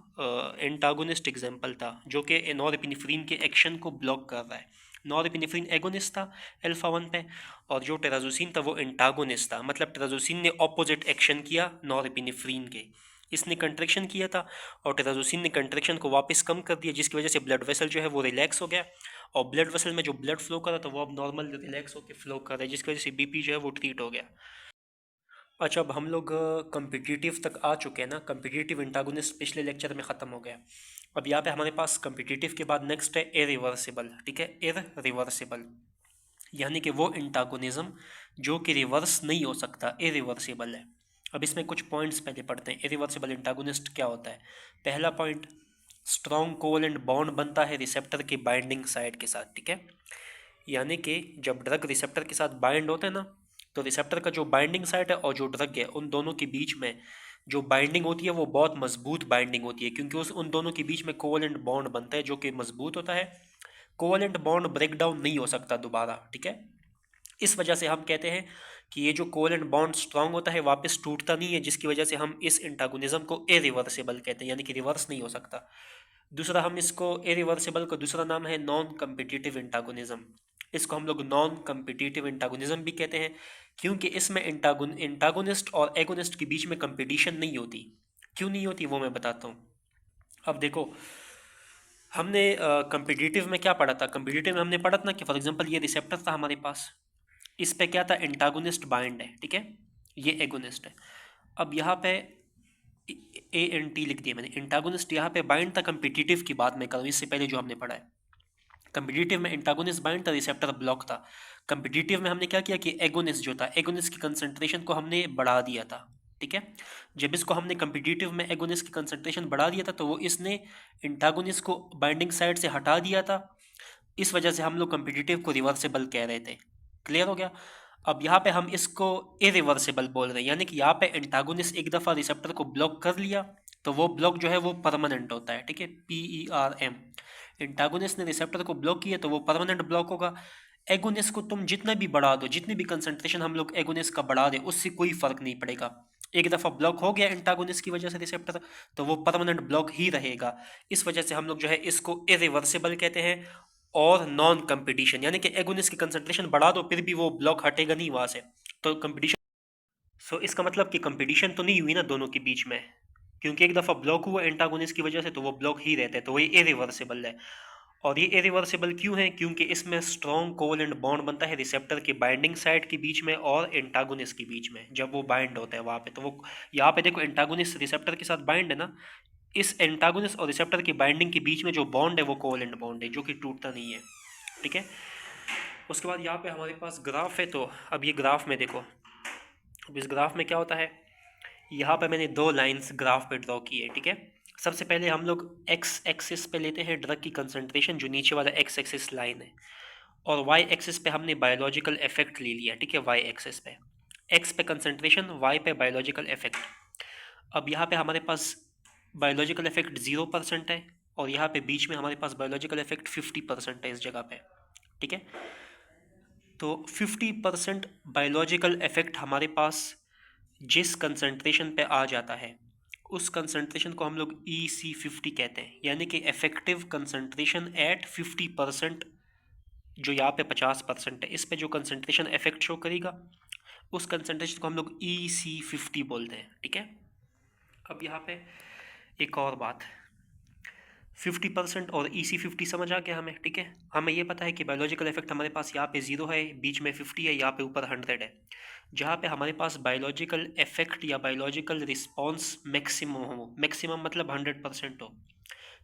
एंटागोनिस्ट एग्जाम्पल था, जो कि नॉरएपिनेफ्रिन के एक्शन को ब्लॉक कर रहा है। नॉरएपिनेफ्रिन एगोनिस्ट था अल्फा 1 पे, और जो टिराजोसिन था वो एंटागोनिस्ट था, मतलब टिराजोसिन ने ऑपोजिट एक्शन किया नॉरएपिनेफ्रिन के। इसने कंट्रैक्शन किया था और टिराजोसिन ने कंट्रैक्शन को वापस कम कर दिया, जिसकी वजह से ब्लड वेसल जो है वो रिलैक्स हो गया, और ब्लड वेसल में जो ब्लड फ्लो कर रहा था वो अब नॉर्मल रिलैक्स होकर फ्लो कर रहा है, जिसकी वजह से बीपी जो है वो ट्रीट हो गया। अच्छा, अब हम लोग कम्पिटिटिव तक आ चुके हैं ना, कम्पिटिटिव इंटागोनिस्ट पिछले लेक्चर में ख़त्म हो गया। अब यहाँ पे हमारे पास कम्पिटिटिव के बाद नेक्स्ट है इरिवर्सिबल, ठीक है। इरिवर्सिबल यानी कि वो इंटागोनिज्म जो कि रिवर्स नहीं हो सकता, इरिवर्सिबल है। अब इसमें कुछ पॉइंट्स पहले पढ़ते हैं, इरिवर्सिबल इंटागोनिस्ट क्या होता है। पहला पॉइंट, स्ट्रॉन्ग कोवलेंट बॉन्ड बनता है रिसेप्टर की बाइंडिंग साइड के साथ, ठीक है। यानी कि जब ड्रग रिसेप्टर के साथ बाइंड होता है ना, तो रिसेप्टर का जो बाइंडिंग साइट है और जो ड्रग है उन दोनों के बीच में जो बाइंडिंग होती है वो बहुत मजबूत बाइंडिंग होती है, क्योंकि उस उन दोनों के बीच में कोवलेंट बॉन्ड बनता है जो कि मजबूत होता है। कोवलेंट बॉन्ड ब्रेक डाउन नहीं हो सकता दोबारा, ठीक है। इस वजह से हम कहते हैं कि ये जो कोवलेंट बॉन्ड स्ट्रांग होता है वापस टूटता नहीं है, जिसकी वजह से हम इस इंटागोनिज्म को इरिवर्सिबल कहते हैं, यानी कि रिवर्स नहीं हो सकता। दूसरा, हम इसको इरिवर्सिबल का दूसरा नाम है नॉन कम्पिटिटिव इंटागोनिज्म। इसको हम लोग नॉन कम्पिटिटिव इंटागोनिज्म भी कहते हैं, क्योंकि इसमें इंटागोनिस्ट और एगोनिस्ट के बीच में कंपटीशन नहीं होती। क्यों नहीं होती वो मैं बताता हूँ। अब देखो, हमने कम्पिटिटिव में क्या पढ़ा था, कम्पिटिटिव में हमने पढ़ा था ना कि फॉर एग्जांपल ये रिसेप्टर था हमारे पास, इस पे क्या था, एंटागोनिस्ट बाइंड है, ठीक है, ये एगोनिस्ट है। अब यहाँ पे ए एन टी लिख दिया मैंने, एंटागोनिस्ट यहाँ पे बाइंड था। कम्पिटिटिव की बात मैं कर रहा हूँ, इससे पहले जो हमने पढ़ा है। कम्पिटिटिव में एंटागोनिस्ट बाइंड था, रिसेप्टर ब्लॉक था। कम्पिटिटिव में हमने क्या किया कि एगोनिस्ट जो था, एगोनिस्ट की कंसंट्रेशन को हमने बढ़ा दिया था, ठीक है। जब इसको हमने कम्पिटिटिव में एगोनिस्ट की कंसंट्रेशन बढ़ा दिया था तो वो इसने एंटागोनिस्ट को बाइंडिंग साइड से हटा दिया था। इस वजह से हम लोग कम्पिटिटिव को रिवर्सिबल कह रहे थे। क्लियर हो गया। अब यहाँ पे हम इसको इरिवर्सिबल बोल रहे हैं, यानी कि यहाँ पे एंटागोनिस्ट एक दफ़ा रिसेप्टर को ब्लॉक कर लिया तो वो ब्लॉक जो है वो परमानेंट होता है, ठीक है, PERM। एंटागोनिस्ट ने रिसेप्टर को ब्लॉक किया तो वो परमानेंट ब्लॉक होगा। एगोनिस्ट को तुम जितना भी बढ़ा दो, जितनी भी कंसंट्रेशन हम लोग एगोनिस्ट का बढ़ा दें, उससे कोई फर्क नहीं पड़ेगा। एक दफ़ा ब्लॉक हो गया एंटागोनिस्ट की वजह से रिसेप्टर, तो वो परमानेंट ब्लॉक ही रहेगा। इस वजह से हम लोग जो है इसको इरिवर्सिबल कहते हैं। और नॉन कंपटीशन, यानी कि एगोनिस्ट की कंसंट्रेशन बढ़ा दो फिर भी वो ब्लॉक हटेगा नहीं वहाँ से, तो कंपटीशन। सो इसका मतलब कि कंपटीशन तो नहीं हुई ना दोनों के बीच में, क्योंकि एक दफ़ा ब्लॉक हुआ एंटागोनिस्ट की वजह से तो वो ब्लॉक ही रहते हैं, तो ये इरिवर्सिबल है। और ये इरिवर्सिबल क्यों है, क्योंकि इसमें स्ट्रॉन्ग कोवलेंट बॉन्ड बनता है रिसेप्टर के बाइंडिंग साइट के बीच में और एंटागोनिस्ट के बीच में, जब वो बाइंड होता है वहाँ पे। तो वो यहाँ पे देखो एंटागोनिस्ट रिसेप्टर के साथ बाइंड है ना, इस एंटागोनिस्ट और रिसेप्टर की बाइंडिंग के बीच में जो बॉन्ड है वो कोवलेंट बॉन्ड है जो कि टूटता नहीं है, ठीक है। उसके बाद यहाँ पे हमारे पास ग्राफ है, तो अब ये ग्राफ में देखो, अब इस ग्राफ में क्या होता है, यहाँ पे मैंने दो लाइंस ग्राफ पे ड्रॉ की है, ठीक है। सबसे पहले हम लोग एक्स एक्सिस पे लेते हैं ड्रग की कंसंट्रेशन, जो नीचे वाला एक्स एक्सिस लाइन है, और वाई एक्सिस पे हमने बायोलॉजिकल इफेक्ट ले लिया, ठीक है, वाई एक्सिस पे एक्स पे कंसंट्रेशन, वाई पे बायोलॉजिकल इफेक्ट। अब यहाँ पे हमारे पास बायोलॉजिकल इफेक्ट 0% है, और यहाँ पे बीच में हमारे पास बायोलॉजिकल इफेक्ट 50% है इस जगह पे, ठीक है। तो 50% बायोलॉजिकल इफेक्ट हमारे पास जिस कंसंट्रेशन पे आ जाता है, उस कंसंट्रेशन को हम लोग EC50 कहते हैं, यानी कि इफेक्टिव कंसंट्रेशन एट 50%। जो यहाँ पे 50% है, इस पे जो कंसंट्रेशन इफेक्ट शो करेगा, उस कंसंट्रेशन को हम लोग EC50 बोलते हैं, ठीक है। अब यहाँ पे एक और बात, 50% और EC50 समझ आ गया हमें, ठीक है। हमें ये पता है कि बायोलॉजिकल इफेक्ट हमारे पास यहाँ पे 0 है, बीच में 50 है, यहाँ पे ऊपर 100 है। जहाँ पे हमारे पास बायोलॉजिकल इफेक्ट या बायोलॉजिकल रिस्पॉन्स मैक्सिमम हो, मैक्सिमम मतलब 100% हो,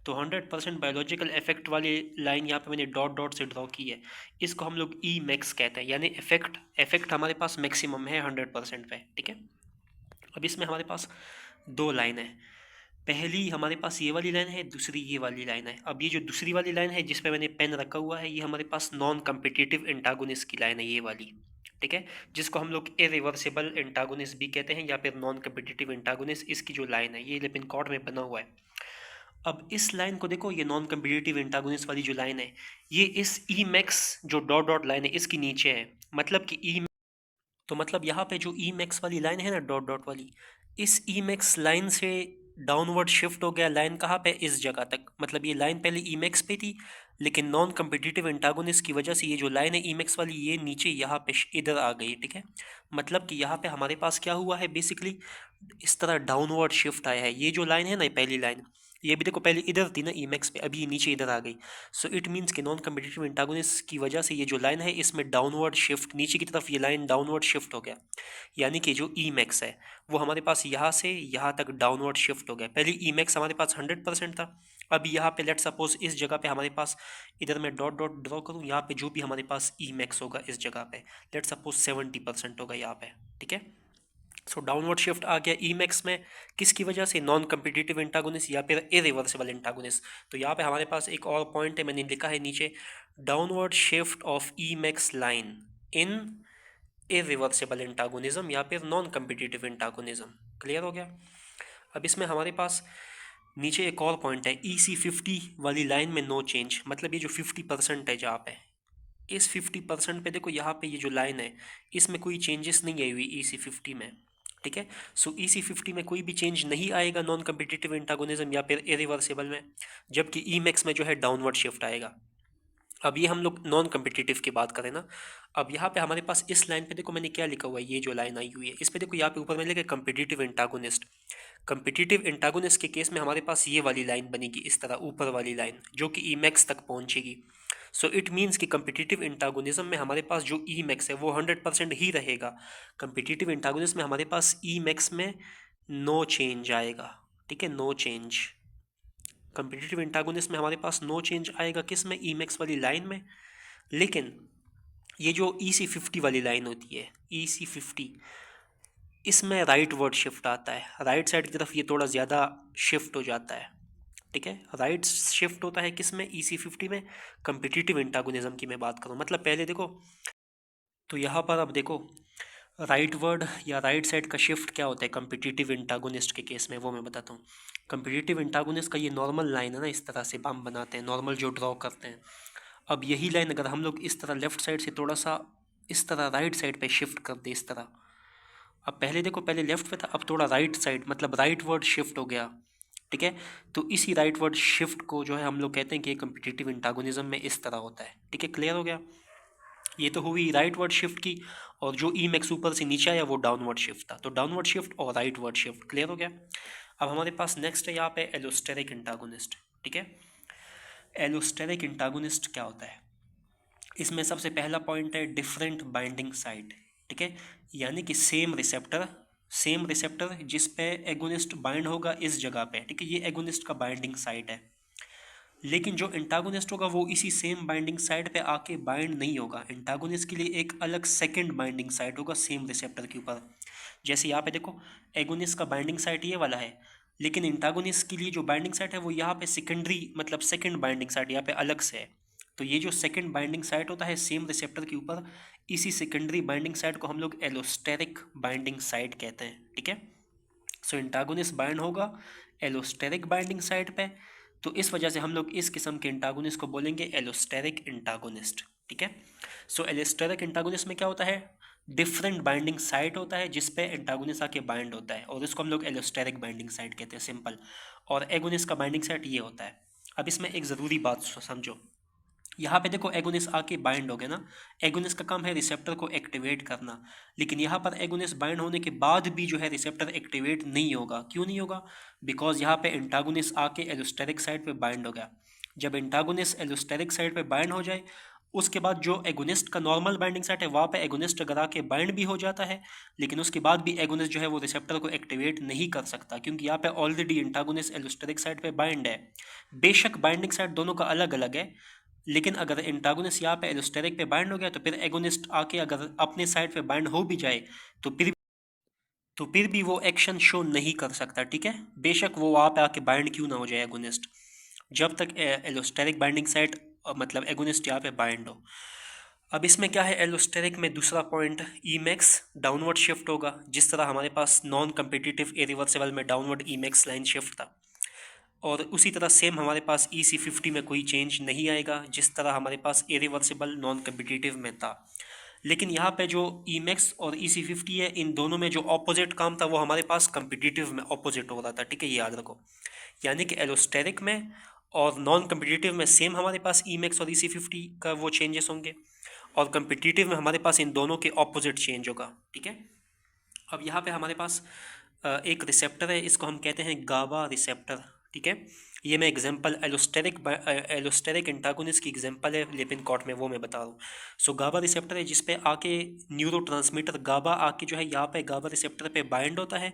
तो 100% बायोलॉजिकल इफेक्ट वाली लाइन यहाँ पे मैंने डॉट डॉट से ड्रॉ की है, इसको हम लोग ई मैक्स कहते हैं, यानी इफेक्ट इफेक्ट हमारे पास मैक्सिमम है 100% पे, ठीक है। अब इसमें हमारे पास दो लाइन है, पहली हमारे पास ये वाली लाइन है, दूसरी ये वाली लाइन है। अब ये जो दूसरी वाली लाइन है जिस पे मैंने पेन रखा हुआ है, ये हमारे पास नॉन कम्पिटिटिव एंटागोनिस्ट की लाइन है, ये वाली, ठीक है, जिसको हम लोग इरिवर्सिबल एंटागोनिस्ट भी कहते हैं या फिर नॉन कम्पिटिटिव एंटागोनिस्ट। इसकी जो लाइन है ये लिपिन कॉर्ड में बना हुआ है। अब इस लाइन को देखो, ये नॉन कम्पिटिटिव एंटागोनिस्ट वाली जो लाइन है, ये इस ई मैक्स जो डॉट डॉट लाइन है इसकी नीचे है, मतलब कि ई, तो मतलब यहाँ पे जो ई मैक्स वाली लाइन है ना, डॉट डॉट वाली, इस ई मैक्स लाइन से डाउनवर्ड शिफ्ट हो गया लाइन कहाँ पे, इस जगह तक। मतलब ये लाइन पहले ई मैक्स पे थी, लेकिन नॉन कम्पिटिटिव एंटागोनिस्ट की वजह से ये जो लाइन है ई मैक्स वाली, ये नीचे यहाँ पे इधर आ गई, ठीक है। मतलब कि यहाँ पे हमारे पास क्या हुआ है, बेसिकली इस तरह डाउनवर्ड शिफ्ट आया है। ये जो लाइन है ना, पहली लाइन, ये भी देखो पहले इधर थी ना ई मैक्स पे, अभी ये नीचे इधर आ गई। सो इट मीन्स कि नॉन कम्पिटिटिव एंटागोनिस्ट की वजह से ये जो लाइन है इसमें डाउनवर्ड शिफ्ट, नीचे की तरफ ये लाइन डाउनवर्ड शिफ्ट हो गया, यानी कि जो ई मैक्स है वो हमारे पास यहाँ से यहाँ तक डाउनवर्ड शिफ्ट हो गया। पहले ई मैक्स हमारे पास 100% था, अब यहाँ पे लेट सपोज इस जगह पे हमारे पास, इधर मैं डॉट डॉट ड्रॉ करूँ, यहाँ पे जो भी हमारे पास ई मैक्स होगा इस जगह पे लेट सपोज 70% होगा यहाँ पे, ठीक है। सो डाउनवर्ड शिफ्ट आ गया ई मैक्स में, किसकी वजह से, नॉन कम्पिटिटिव एंटागोनिस्ट या फिर इरिवर्सिबल एंटागोनिस्ट। तो यहाँ पे हमारे पास एक और पॉइंट है, मैंने लिखा है नीचे, downward shift of E max line in irreversible antagonism या फिर नॉन कम्पिटिटिव एंटागोनिज्म। क्लियर हो गया। अब इसमें हमारे पास नीचे एक और पॉइंट है, EC50 वाली लाइन में नो चेंज, मतलब ये जो 50% है जहाँ पे, इस 50% पे देखो यहाँ पे ये जो लाइन है इसमें कोई चेंजेस नहीं आई हुई EC50 में, ठीक है। सो EC50 में कोई भी चेंज नहीं आएगा नॉन कम्पिटिटिव एंटागोनिज्म या फिर इरिवर्सिबल में, जबकि ई मैक्स में जो है डाउनवर्ड शिफ्ट आएगा। अब ये हम लोग नॉन कम्पिटिटिव की बात करें ना, अब यहाँ पे हमारे पास इस लाइन पे देखो मैंने क्या लिखा हुआ है, ये जो लाइन आई हुई है इस पे देखो, यहाँ पे ऊपर में लिखा है कम्पिटिटिव एंटागोनिस्ट। कम्पिटिटिव एंटागोनिस्ट के केस में हमारे पास ये वाली लाइन बनेगी, इस तरह ऊपर वाली लाइन जो कि ई मैक्स तक पहुँचेगी। सो इट मीन्स कि कम्पिटिटिव एंटागोनिज्म में हमारे पास जो ई मैक्स है वो 100% ही रहेगा। कम्पिटिटिव एंटागोनिज्म में हमारे पास ई मैक्स में नो चेंज आएगा, ठीक है, नो चेंज। कम्पिटिटिव एंटागोनिस्ट में हमारे पास नो चेंज आएगा, किस में, ई मैक्स वाली लाइन में। लेकिन ये जो EC50 वाली लाइन होती है, EC50, इसमें राइट वर्ड शिफ्ट आता है, राइट साइड की तरफ ये थोड़ा ज़्यादा शिफ्ट हो जाता है, ठीक है। राइट शिफ्ट होता है किस में, EC50 में। कम्पिटिटिव एंटागोनिज्म की मैं बात करूँ, मतलब पहले देखो, तो यहाँ पर अब देखो, राइट वर्ड या राइट साइड का शिफ्ट क्या होता है कम्पिटिटिव एंटागोनिस्ट के केस में, वो मैं बताता हूँ। कम्पिटिटिव एंटागोनिस्ट का ये नॉर्मल लाइन है ना, इस तरह से हम बनाते हैं, नॉर्मल जो ड्रॉ करते हैं। अब यही लाइन अगर हम लोग इस तरह लेफ्ट साइड से थोड़ा सा इस तरह राइट साइड पे शिफ्ट कर दे, इस तरह, अब पहले देखो, पहले लेफ्ट पे था, अब थोड़ा राइट साइड, मतलब राइट वर्ड शिफ्ट हो गया, ठीक है। तो इसी राइट वर्ड शिफ्ट को जो है हम लोग कहते हैं कि कम्पिटिटिव एंटागोनिज्म में इस तरह होता है, ठीक है। क्लियर हो गया। ये तो हुई राइट वर्ड शिफ्ट की, और जो ई मैक्स ऊपर से नीचे आया वो डाउनवर्ड शिफ्ट था, तो डाउनवर्ड शिफ्ट और राइट वर्ड शिफ्ट। क्लियर हो गया। अब हमारे पास नेक्स्ट है यहाँ पे एलोस्टेरिक एंटागोनिस्ट, ठीक है। एलोस्टेरिक एंटागोनिस्ट क्या होता है, इसमें सबसे पहला पॉइंट है डिफरेंट बाइंडिंग साइट, ठीक है, यानी कि सेम रिसेप्टर जिस पे एगोनिस्ट बाइंड होगा इस जगह पे, ठीक है, ये एगोनिस्ट का बाइंडिंग साइट है। लेकिन जो एंटागोनिस्ट होगा वो इसी सेम बाइंडिंग साइट पे आके बाइंड नहीं होगा, एंटागोनिस्ट के लिए एक अलग सेकंड बाइंडिंग साइट होगा सेम रिसेप्टर के ऊपर। जैसे यहाँ पे देखो, एगोनिस्ट का बाइंडिंग साइट ये वाला है, लेकिन इंटागोनिस्ट के लिए जो बाइंडिंग साइट है वो यहाँ पे सेकेंडरी मतलब सेकंड बाइंडिंग साइट यहाँ पे अलग से है। तो ये जो सेकंड बाइंडिंग साइट होता है सेम रिसेप्टर के ऊपर, इसी सेकेंडरी बाइंडिंग साइट को हम लोग एलोस्टेरिक बाइंडिंग साइट कहते हैं, ठीक है। सो इंटागोनिस्ट बाइंड होगा एलोस्टेरिक बाइंडिंग साइट पे, तो इस वजह से हम लोग इस किस्म के इंटागोनिस्ट को बोलेंगे एलोस्टेरिक इंटागोनिस्ट, ठीक है। सो एलोस्टेरिक इंटागोनिस्ट में क्या होता है, डिफरेंट बाइंडिंग साइट होता है जिस पे एंटागोनिस्ट आके बाइंड होता है, और इसको हम लोग एलोस्टेरिक बाइंडिंग साइट कहते हैं, सिंपल। और एगोनिस्ट का बाइंडिंग साइट ये होता है। अब इसमें एक ज़रूरी बात समझो, यहाँ पे देखो एगोनिस्ट आके बाइंड हो गया ना, एगोनिस्ट का काम है रिसेप्टर को एक्टिवेट करना, लेकिन यहाँ पर एगोनिस्ट बाइंड होने के बाद भी जो है रिसेप्टर एक्टिवेट नहीं होगा। क्यों नहीं होगा? बिकॉज यहाँ पे एंटागोनिस्ट आके एलोस्टेरिक साइड पे बाइंड हो गया। जब एंटागोनिस्ट एलोस्टेरिक साइड पे बाइंड हो जाए, उसके बाद जो एगोनिस्ट का नॉर्मल बाइंडिंग साइट है वहाँ पे एगोनिस्ट अगर आके बाइंड भी हो जाता है, लेकिन उसके बाद भी एगोनिस्ट जो है वो रिसेप्टर को एक्टिवेट नहीं कर सकता, क्योंकि यहाँ पे ऑलरेडी एंटागोनिस्ट एलोस्टेरिक साइड पे बाइंड है। बेशक बाइंडिंग साइट दोनों का अलग अलग है, लेकिन अगर एंटागोनिस्ट यहाँ पे एलोस्टेरिक पे बाइंड हो गया तो फिर एगोनिस्ट आके अगर अपने साइड पे बाइंड हो भी जाए तो फिर भी वो एक्शन शो नहीं कर सकता, ठीक है, बेशक वो वहाँ पे आके बाइंड क्यों ना हो जाए एगोनिस्ट, जब तक एलोस्टेरिक बाइंडिंग साइट मतलब एगोनिस्ट यहाँ पे बाइंड हो। अब इसमें क्या है, एलोस्टेरिक में दूसरा पॉइंट ईमैक्स डाउनवर्ड शिफ्ट होगा, जिस तरह हमारे पास नॉन कम्पिटिटिव इरिवर्सिबल में डाउनवर्ड ईमैक्स लाइन शिफ्ट था, और उसी तरह सेम हमारे पास EC50 में कोई चेंज नहीं आएगा जिस तरह हमारे पास इरिवर्सिबल नॉन कम्पिटिटिव में था। लेकिन यहाँ पे जो EMAX और EC50 है, इन दोनों में जो ऑपोजिट काम था वो हमारे पास कम्पिटिटिव में ऑपोजिट हो रहा था, ठीक है, ये याद रखो। यानी कि एलोस्टेरिक में और नॉन कम्पिटिटिव में सेम हमारे पास EMAX और EC50 का वो चेंजेस होंगे, और कम्पिटिटिव में हमारे पास इन दोनों के ऑपोजिट चेंज होगा, ठीक है। अब यहाँ पे हमारे पास एक रिसेप्टर है, इसको हम कहते हैं गाबा रिसेप्टर, ठीक है। ये मैं एग्जांपल एलोस्टेरिक एंटागोनिस्ट की एग्जांपल है लिपिनकॉट में, वो मैं बता रहा हूँ। सो गाबा रिसेप्टर है जिस पे आके न्यूरोट्रांसमीटर गाबा आके जो है यहाँ पे गाबा रिसेप्टर पे बाइंड होता है।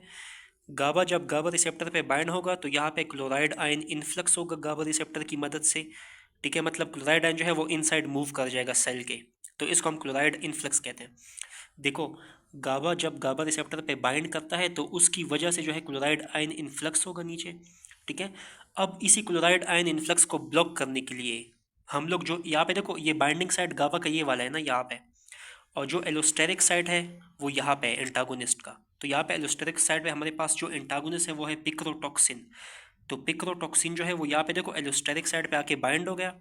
गाबा जब गाबा रिसेप्टर पे बाइंड होगा तो यहाँ पे क्लोराइड आयन इन्फ्लक्स होगा गाबा रिसेप्टर की मदद से, ठीक है, मतलब क्लोराइड आयन जो है वो इनसाइड मूव कर जाएगा सेल के, तो इसको हम क्लोराइड इन्फ्लक्स कहते हैं। देखो, गाबा जब गाबा रिसेप्टर पे बाइंड करता है तो उसकी वजह से जो है क्लोराइड आयन इन्फ्लक्स होगा नीचे, ठीक है। अब इसी क्लोराइड आयन इन्फ्लक्स को ब्लॉक करने के लिए हम लोग जो यहाँ पे देखो, ये बाइंडिंग साइड गाबा का ये वाला है ना यहाँ पे, और जो एलोस्टेरिक साइड है वो यहाँ पे है एंटागोनिस्ट का। तो यहाँ पे एलोस्टेरिक साइड पे हमारे पास जो एंटागोनिस्ट है वो है पिक्रोटॉक्सिन। तो पिक्रोटॉक्सिन जो है वो यहाँ पे देखो एलोस्टेरिक साइड पे आके बाइंड हो गया।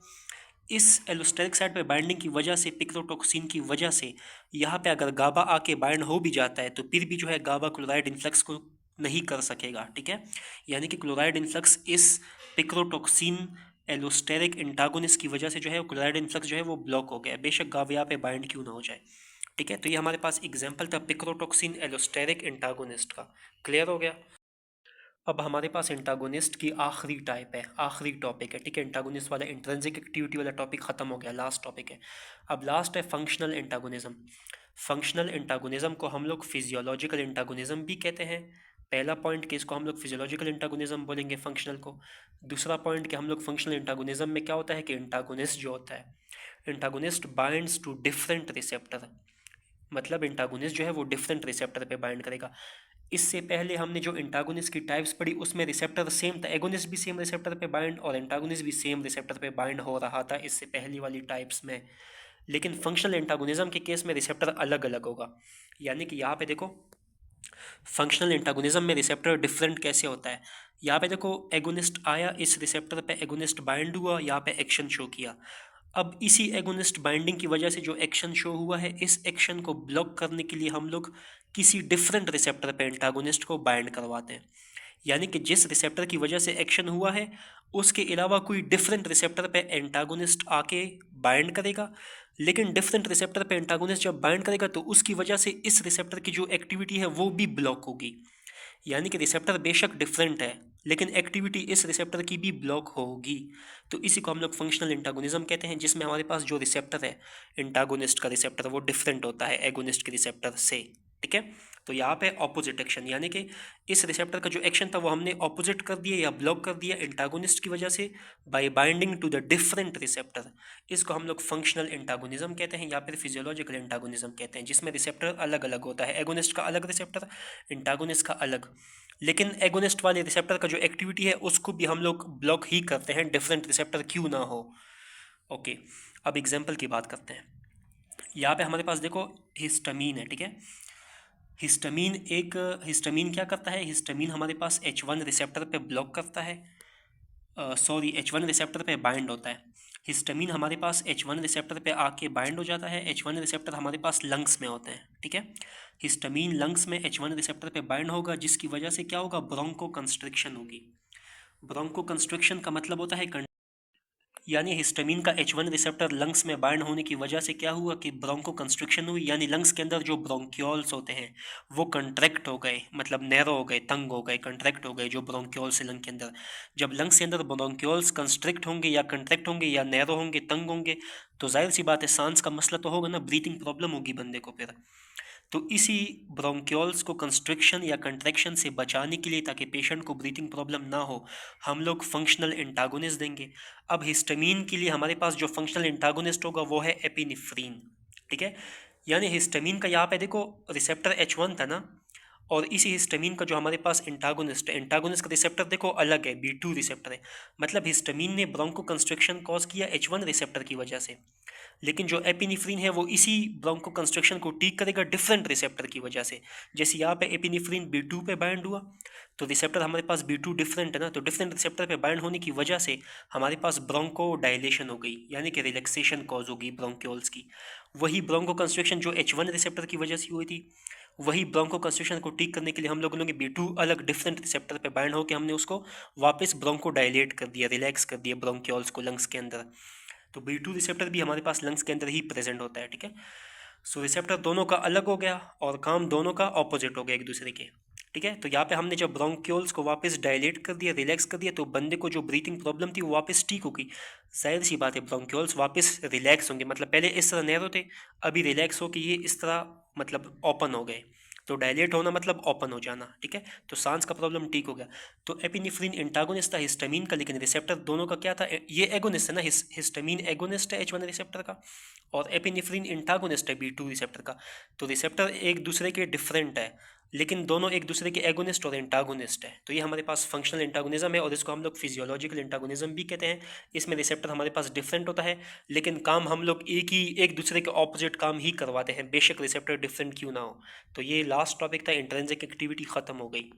इस एलोस्टेरिक साइड पे बाइंडिंग की वजह से, पिक्रोटॉक्सिन की वजह से यहाँ पे अगर गाबा आके बाइंड हो भी जाता है तो फिर भी जो है गाबा क्लोराइड इन्फ्लक्स को नहीं कर सकेगा, ठीक है। यानी कि क्लोराइड इन्फ्लक्स इस पिक्रोटॉक्सिन एलोस्टेरिक एंटागोनिस्ट की वजह से जो है क्लोराइड इन्फ्लक्स जो है वो ब्लॉक हो गया, बेशक गाबा यहाँ पे बाइंड क्यों ना हो जाए, ठीक है। तो ये हमारे पास एग्जाम्पल था पिक्रोटॉक्सिन एलोस्टेरिक एंटागोनिस्ट का। क्लियर हो गया? अब हमारे पास एंटागोनिस्ट की आखिरी टाइप है, आखिरी टॉपिक है, ठीक है। एंटागोनिस्ट वाला इंट्रिंसिक एक्टिविटी वाला टॉपिक ख़त्म हो गया, लास्ट टॉपिक है। अब लास्ट है फंक्शनल एंटागोनिज्म। फंक्शनल एंटागोनिज्म को हम लोग फिजियोलॉजिकल एंटागोनिज्म भी कहते हैं। पहला पॉइंट कि इसको हम लोग फिजियोलॉजिकल एंटागोनिज्म बोलेंगे फंक्शनल को। दूसरा पॉइंट कि हम लोग फंक्शनल एंटागोनिज्म में क्या होता है कि एंटागोनिस्ट जो होता है, antagonist binds to different receptor, मतलब एंटागोनिस्ट जो है वो डिफरेंट रिसेप्टर पे बाइंड करेगा। इससे पहले हमने जो एंटागोनिस्ट की टाइप्स पढ़ी उसमें रिसेप्टर सेम था, एगोनिस्ट भी सेम रिसेप्टर पे बाइंड और एंटागोनिस्ट भी सेम रिसेप्टर पे बाइंड हो रहा था इससे पहली वाली टाइप्स में। लेकिन फंक्शनल एंटागोनिज्म के केस में रिसेप्टर अलग अलग होगा। यानी कि यहाँ पे देखो, फंक्शनल एंटागोनिज्म में रिसेप्टर डिफरेंट कैसे होता है। यहाँ पे देखो, एगोनिस्ट आया, इस रिसेप्टर पे एगोनिस्ट बाइंड हुआ, यहाँ पे एक्शन शो किया। अब इसी एगोनिस्ट बाइंडिंग की वजह से जो एक्शन शो हुआ है, इस एक्शन को ब्लॉक करने के लिए हम लोग किसी डिफरेंट रिसेप्टर पे एंटागोनिस्ट को बाइंड करवाते हैं। यानी कि जिस रिसेप्टर की वजह से एक्शन हुआ है उसके अलावा कोई डिफरेंट रिसेप्टर पे एंटागोनिस्ट आके बाइंड करेगा, लेकिन डिफरेंट रिसेप्टर पे एंटागोनिस्ट जब बाइंड करेगा तो उसकी वजह से इस रिसेप्टर की जो एक्टिविटी है वो भी ब्लॉक होगी। यानी कि रिसेप्टर बेशक डिफरेंट है लेकिन एक्टिविटी इस रिसेप्टर की भी ब्लॉक होगी। तो इसी को हम लोग फंक्शनल एंटागोनिज्म कहते हैं, जिसमें हमारे पास जो रिसेप्टर है एंटागोनिस्ट का रिसेप्टर वो डिफरेंट होता है एगोनिस्ट के रिसेप्टर से। ठीक है। तो यहाँ पे ऑपोजिट एक्शन, यानी कि इस रिसेप्टर का जो एक्शन था वो हमने ऑपोजिट कर दिया या ब्लॉक कर दिया एंटागोनिस्ट की वजह से, by binding to the different receptor. इसको हम लोग फंक्शनल एंटागोनिज्म कहते हैं या फिर फिजियोलॉजिकल एंटागोनिज्म कहते हैं, जिसमें रिसेप्टर अलग अलग होता है, एगोनिस्ट का अलग रिसेप्टर, एंटागोनिस्ट का अलग। लेकिन एगोनिस्ट वाले रिसेप्टर का जो एक्टिविटी है उसको भी हम लोग ब्लॉक ही करते हैं, डिफरेंट रिसेप्टर क्यों ना हो। ओके, अब एग्जाम्पल की बात करते हैं। यहाँ पे हमारे पास देखो हिस्टामीन है, ठीक है। हिस्टामीन क्या करता है, हिस्टामीन हमारे पास H1 रिसेप्टर पे ब्लॉक करता है, सॉरी H1 रिसेप्टर पे बाइंड होता है। हिस्टामीन हमारे पास H1 रिसेप्टर पे आके बाइंड हो जाता है। H1 रिसेप्टर हमारे पास लंग्स में होते हैं, ठीक है। हिस्टामीन लंग्स में H1 रिसेप्टर पे बाइंड होगा, जिसकी वजह से क्या होगा, ब्रोंको कंस्ट्रिक्शन होगी। ब्रोंको कंस्ट्रिक्शन का मतलब होता है यानी हिस्टामिन का H1 रिसेप्टर लंग्स में बाइंड होने की वजह से क्या हुआ कि ब्रोंको कंस्ट्रिक्शन हुई, यानी लंग्स के अंदर जो ब्रोंक्यूल्स होते हैं वो कंट्रैक्ट हो गए, मतलब नैरो हो गए, तंग हो गए, कंट्रैक्ट हो गए जो ब्रोंक्यूल्स है लंग के अंदर। जब लंग्स के अंदर ब्रोंक्यूल्स कंस्ट्रिक्ट होंगे या कंट्रैक्ट होंगे या नैरो होंगे, तंग होंगे, तो जाहिर सी बात है सांस का मसला तो होगा ना, ब्रीथिंग प्रॉब्लम होगी बंदे को फिर। तो इसी ब्रोंक्यूल्स को कंस्ट्रिक्शन या कंट्रैक्शन से बचाने के लिए, ताकि पेशेंट को ब्रीथिंग प्रॉब्लम ना हो, हम लोग फंक्शनल एंटागोनिस्ट देंगे। अब हिस्टामीन के लिए हमारे पास जो फंक्शनल एंटागोनिस्ट होगा वो है एपिनेफ्रीन, ठीक है। यानी हिस्टामीन का यहाँ पे देखो रिसेप्टर H1 था ना, और इसी हिस्टामीन का जो हमारे पास एंटागोनिस्ट है, एंटागोनिस्ट का रिसेप्टर देखो अलग है, B2 रिसेप्टर है। मतलब हिस्टामीन ने ब्रोंको कंस्ट्रिक्शन कॉज किया H1 रिसेप्टर की वजह से, लेकिन जो एपिनेफ्रीन है वो इसी ब्रोंको कंस्ट्रक्शन को ठीक करेगा डिफरेंट रिसेप्टर की वजह से। जैसे यहाँ पे एपिनेफ्रीन B2 पे बाइंड हुआ, तो रिसेप्टर हमारे पास B2 डिफरेंट है ना, तो डिफरेंट रिसेप्टर पे बाइंड होने की वजह से हमारे पास ब्रोंको डायलेशन हो गई, यानी कि रिलैक्सेशन कॉज होगी ब्रोंक्यूल्स की। वही ब्रोंको कंस्ट्रक्शन जो H1 रिसेप्टर की वजह से हुई थी, वही ब्रोंको कंस्ट्रक्शन को ठीक करने के लिए हम लोगों ने B2 अलग डिफरेंट रिसेप्टर पे बाइंड होकर हमने उसको वापस ब्रोंको डायलेट कर दिया, रिलैक्स कर दिया ब्रोंक्यूल्स को लंग्स के अंदर। तो B2 रिसेप्टर भी हमारे पास लंग्स के अंदर ही प्रेजेंट होता है, ठीक है। सो रिसेप्टर दोनों का अलग हो गया और काम दोनों का ऑपोजिट हो गया एक दूसरे के, ठीक है। तो यहाँ पे हमने जब ब्रोंक्यूल्स को वापस डायलेट कर दिया, रिलैक्स कर दिया, तो बंदे को जो ब्रीथिंग प्रॉब्लम थी वो वापस ठीक हो गई। जाहिर सी बात है ब्रोंक्यूल्स वापस रिलैक्स होंगे, मतलब पहले इस तरह नैरो थे, अभी रिलैक्स हो के ये इस तरह मतलब ओपन हो गए। तो डायलेट होना मतलब ओपन हो जाना, ठीक है। तो सांस का प्रॉब्लम ठीक हो गया। तो एपिनेफ्रीन एंटागोनिस्ट था हिस्टामीन का, लेकिन रिसेप्टर दोनों का क्या था, ये एगोनिस्ट है ना, हिस्टामीन एगोनिस्ट है H1 रिसेप्टर का, और एपिनेफ्रीन एंटागोनिस्ट है B2 रिसेप्टर का। तो रिसेप्टर एक दूसरे के डिफरेंट है, लेकिन दोनों एक दूसरे के एगोनिस्ट और एंटागोनिस्ट है। तो ये हमारे पास फंक्शनल एंटागोनिज्म है, और इसको हम लोग फिजियोलॉजिकल एंटागोनिज्म भी कहते हैं। इसमें रिसेप्टर हमारे पास डिफरेंट होता है, लेकिन काम हम लोग एक दूसरे के ऑपोजिट काम ही करवाते हैं, बेशक रिसेप्टर डिफरेंट क्यों ना हो। तो ये लास्ट टॉपिक था, इंट्रिंसिक एक्टिविटी ख़त्म हो गई।